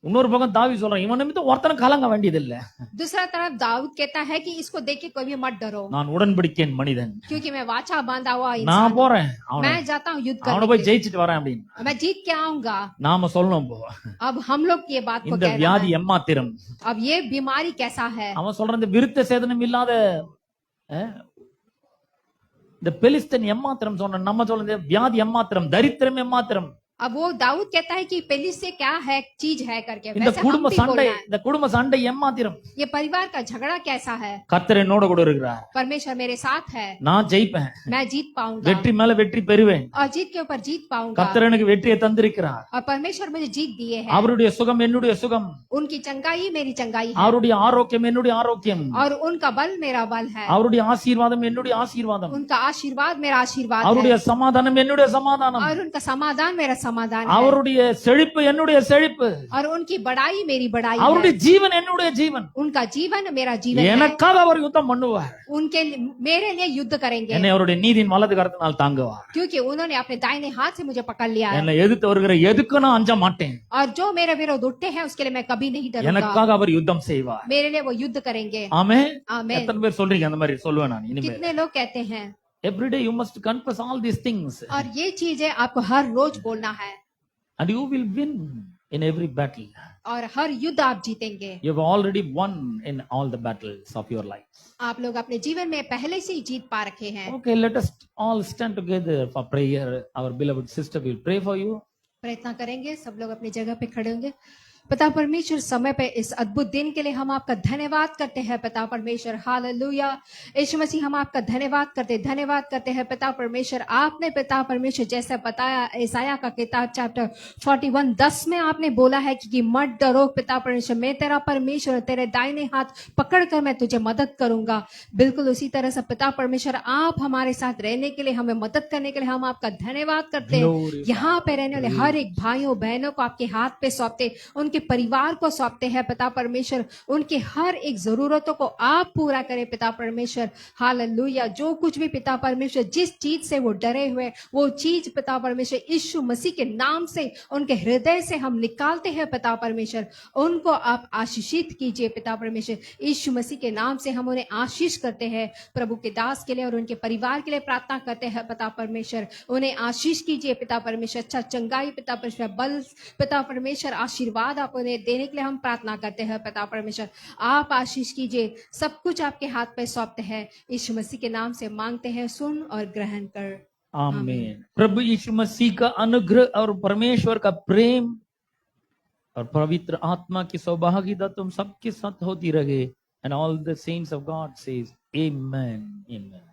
இன்னொரு பக்கம் தாவி சொல்றான், இவன் நிமித்தம் ஒருத்தனும் கலங்க வேண்டியது இல்ல, दूसरा तरफ दाऊद कहता है कि इसको देख के कोई भी मत डरो, நான் உடன்படிக்கேன் மனிதன், क्योंकि मैं वाचा बांधा हुआ நான் इंसान हूं। போறேன் அவனை मैं जाता हूँ युद्ध அவனை करने போய் के लिए। ஜெயிச்சுட்டு வரேன் அப்படின்னு मैं जीत के आऊंगा। நாம சொல்லணும். போ अब हम लोग ये बात को இந்த कहना வியாதி है। எம்மாத்திரம், अब ये बीमारी कैसा है। அவன் சொல்றான் இந்த விருத்த சேதனம் இல்லாத இந்த பெலிஸ்தன் எம்மாத்திரம் சொன்ன, நம்ம சொல்றது வியாதி எம்மாத்திரம், தரித்திரம் எம்மாத்திரம். अब वो दाऊद कहता है कि पहले से क्या है चीज है करके, இந்த वैसे हम குடும்ப भी சண்டை, बोलना है। இந்த குடும்ப சண்டை எம்மாத்திரம். ये परिवार का झगड़ा कैसा है। கர்த்தர் என்னோட கூட இருக்கிறார், परमेश्वर मेरे साथ है, நான் ஜெயிப்பேன், मैं जीत पाऊंगा வெற்றி மேல வெற்றி பெறுவேன், और जीत के ऊपर जीत पाऊंगा। கர்த்தர் எனக்கு வெற்றியை தந்திருக்கிறார், और परमेश्वर मुझे जीत दिए हैं। அவருடைய சுகம் என்னுடைய சுகம், उनकी चंगाई मेरी चंगाई है, அவருடைய ஆரோக்கியம் என்னுடைய ஆரோக்கியம், और उनका बल मेरा बल है, அவருடைய ஆசீர்வாதம் என்னுடைய ஆசீர்வாதம், उनका आशीर्वाद मेरा आशीर्वाद है, அவருடைய சமாதானம் என்னுடைய சமாதானம், और उनका समाधान मेरा समाधान है, அவருடைய செழிப்பு என்னுடைய செழிப்பு, और उनकी बड़ाई मेरी बड़ाई है, அவருடைய ஜீவன் என்னுடைய ஜீவன். उनका जीवन मेरा जीवन है। எனக்காக அவர் யுத்தம் பண்ணுவார், मेरे लिए युद्ध करेंगे, என்னை அவருடைய நீதியின் வலது கரத்தினால் தாங்குவார். क्योंकि उन्होंने अपने दाहिने हाथ से मुझे पकड़ लिया है, என்னை எதிர்த்து வருகிற எதுக்கும் நான் அஞ்ச மாட்டேன், और जो मेरे विरोध उठते हैं उसके लिए मैं कभी नहीं डरूंगा। எனக்காக அவர் யுத்தம் செய்வார். मेरे लिए वो युद्ध करेंगे। ஆமென். आमीन। எத்தனை பேர் சொல்றீங்க அந்த மாதிரி? சொல்லுவேன் நான் இனிமேல். कितने लोग कहते हैं। Every day you must confess all these things और ये चीजें आपको हर रोज बोलना है, and you will win in every battle. और हर युद्ध आप जीतेंगे। You have already won in all the battles of your life. आप लोग अपने जीवन में पहले से ही जीत पा रखे हैं। Okay, let us all stand together for prayer. Our beloved sister will pray for you. प्रयत्न करेंगे, सब लोग अपनी जगह पे खड़े होंगे। पिता परमेश्वर, समय पे इस अद्भुत दिन के लिए हम आपका धन्यवाद करते हैं पिता परमेश्वर। हालेलुया। यीशु मसीह हम आपका धन्यवाद करते हैं पिता परमेश्वर। आपने पिता परमेश्वर जैसा बताया ईसाया का किताब चैप्टर 41:10 में आपने बोला है कि मत डरो पिता परमेश्वर, मैं तेरा परमेश्वर, तेरे दाहिने हाथ पकड़कर मैं तुझे मदद करूंगा। बिल्कुल उसी तरह से पिता परमेश्वर आप हमारे साथ रहने के लिए, हमें मदद करने के लिए हम आपका धन्यवाद करते हैं। Glory यहाँ पे रहने वाले हर एक भाइयों बहनों को आपके हाथ पे सौंपते, उनके परिवार को सौंपते हैं पिता परमेश्वर। उनके हर एक जरूरतों को आप पूरा करें पिता परमेश्वर। हालेलुया। जो कुछ भी पिता परमेश्वर जिस चीज से वो डरे हुए, वो चीज पिता परमेश्वर यीशु मसीह के नाम से उनके हृदय से हम निकालते हैं पिता परमेश्वर। उनको आप आशीषित कीजिए पिता परमेश्वर। यीशु मसीह के नाम से हम उन्हें आशीष करते हैं। प्रभु के दास के लिए और उनके परिवार के लिए प्रार्थना करते हैं पिता परमेश्वर। उन्हें आशीष कीजिए पिता परमेश्वर। अच्छा चंगाई पिता परमेश्वर, बल पिता परमेश्वर, आशीर्वाद आप उन्हें देने के लिए हम प्रार्थना करते हैं पिता परमेश्वर। आप आशीष कीजिए। सब कुछ आपके हाथ पे सौंपते हैं, यीशु मसीह के नाम से मांगते हैं, सुन और ग्रहण कर। आमीन। प्रभु यीशु मसीह का अनुग्रह और परमेश्वर का प्रेम और पवित्र आत्मा की सौभाग्यता तुम सबके साथ होती रहे। And all the saints of God says amen. Amen.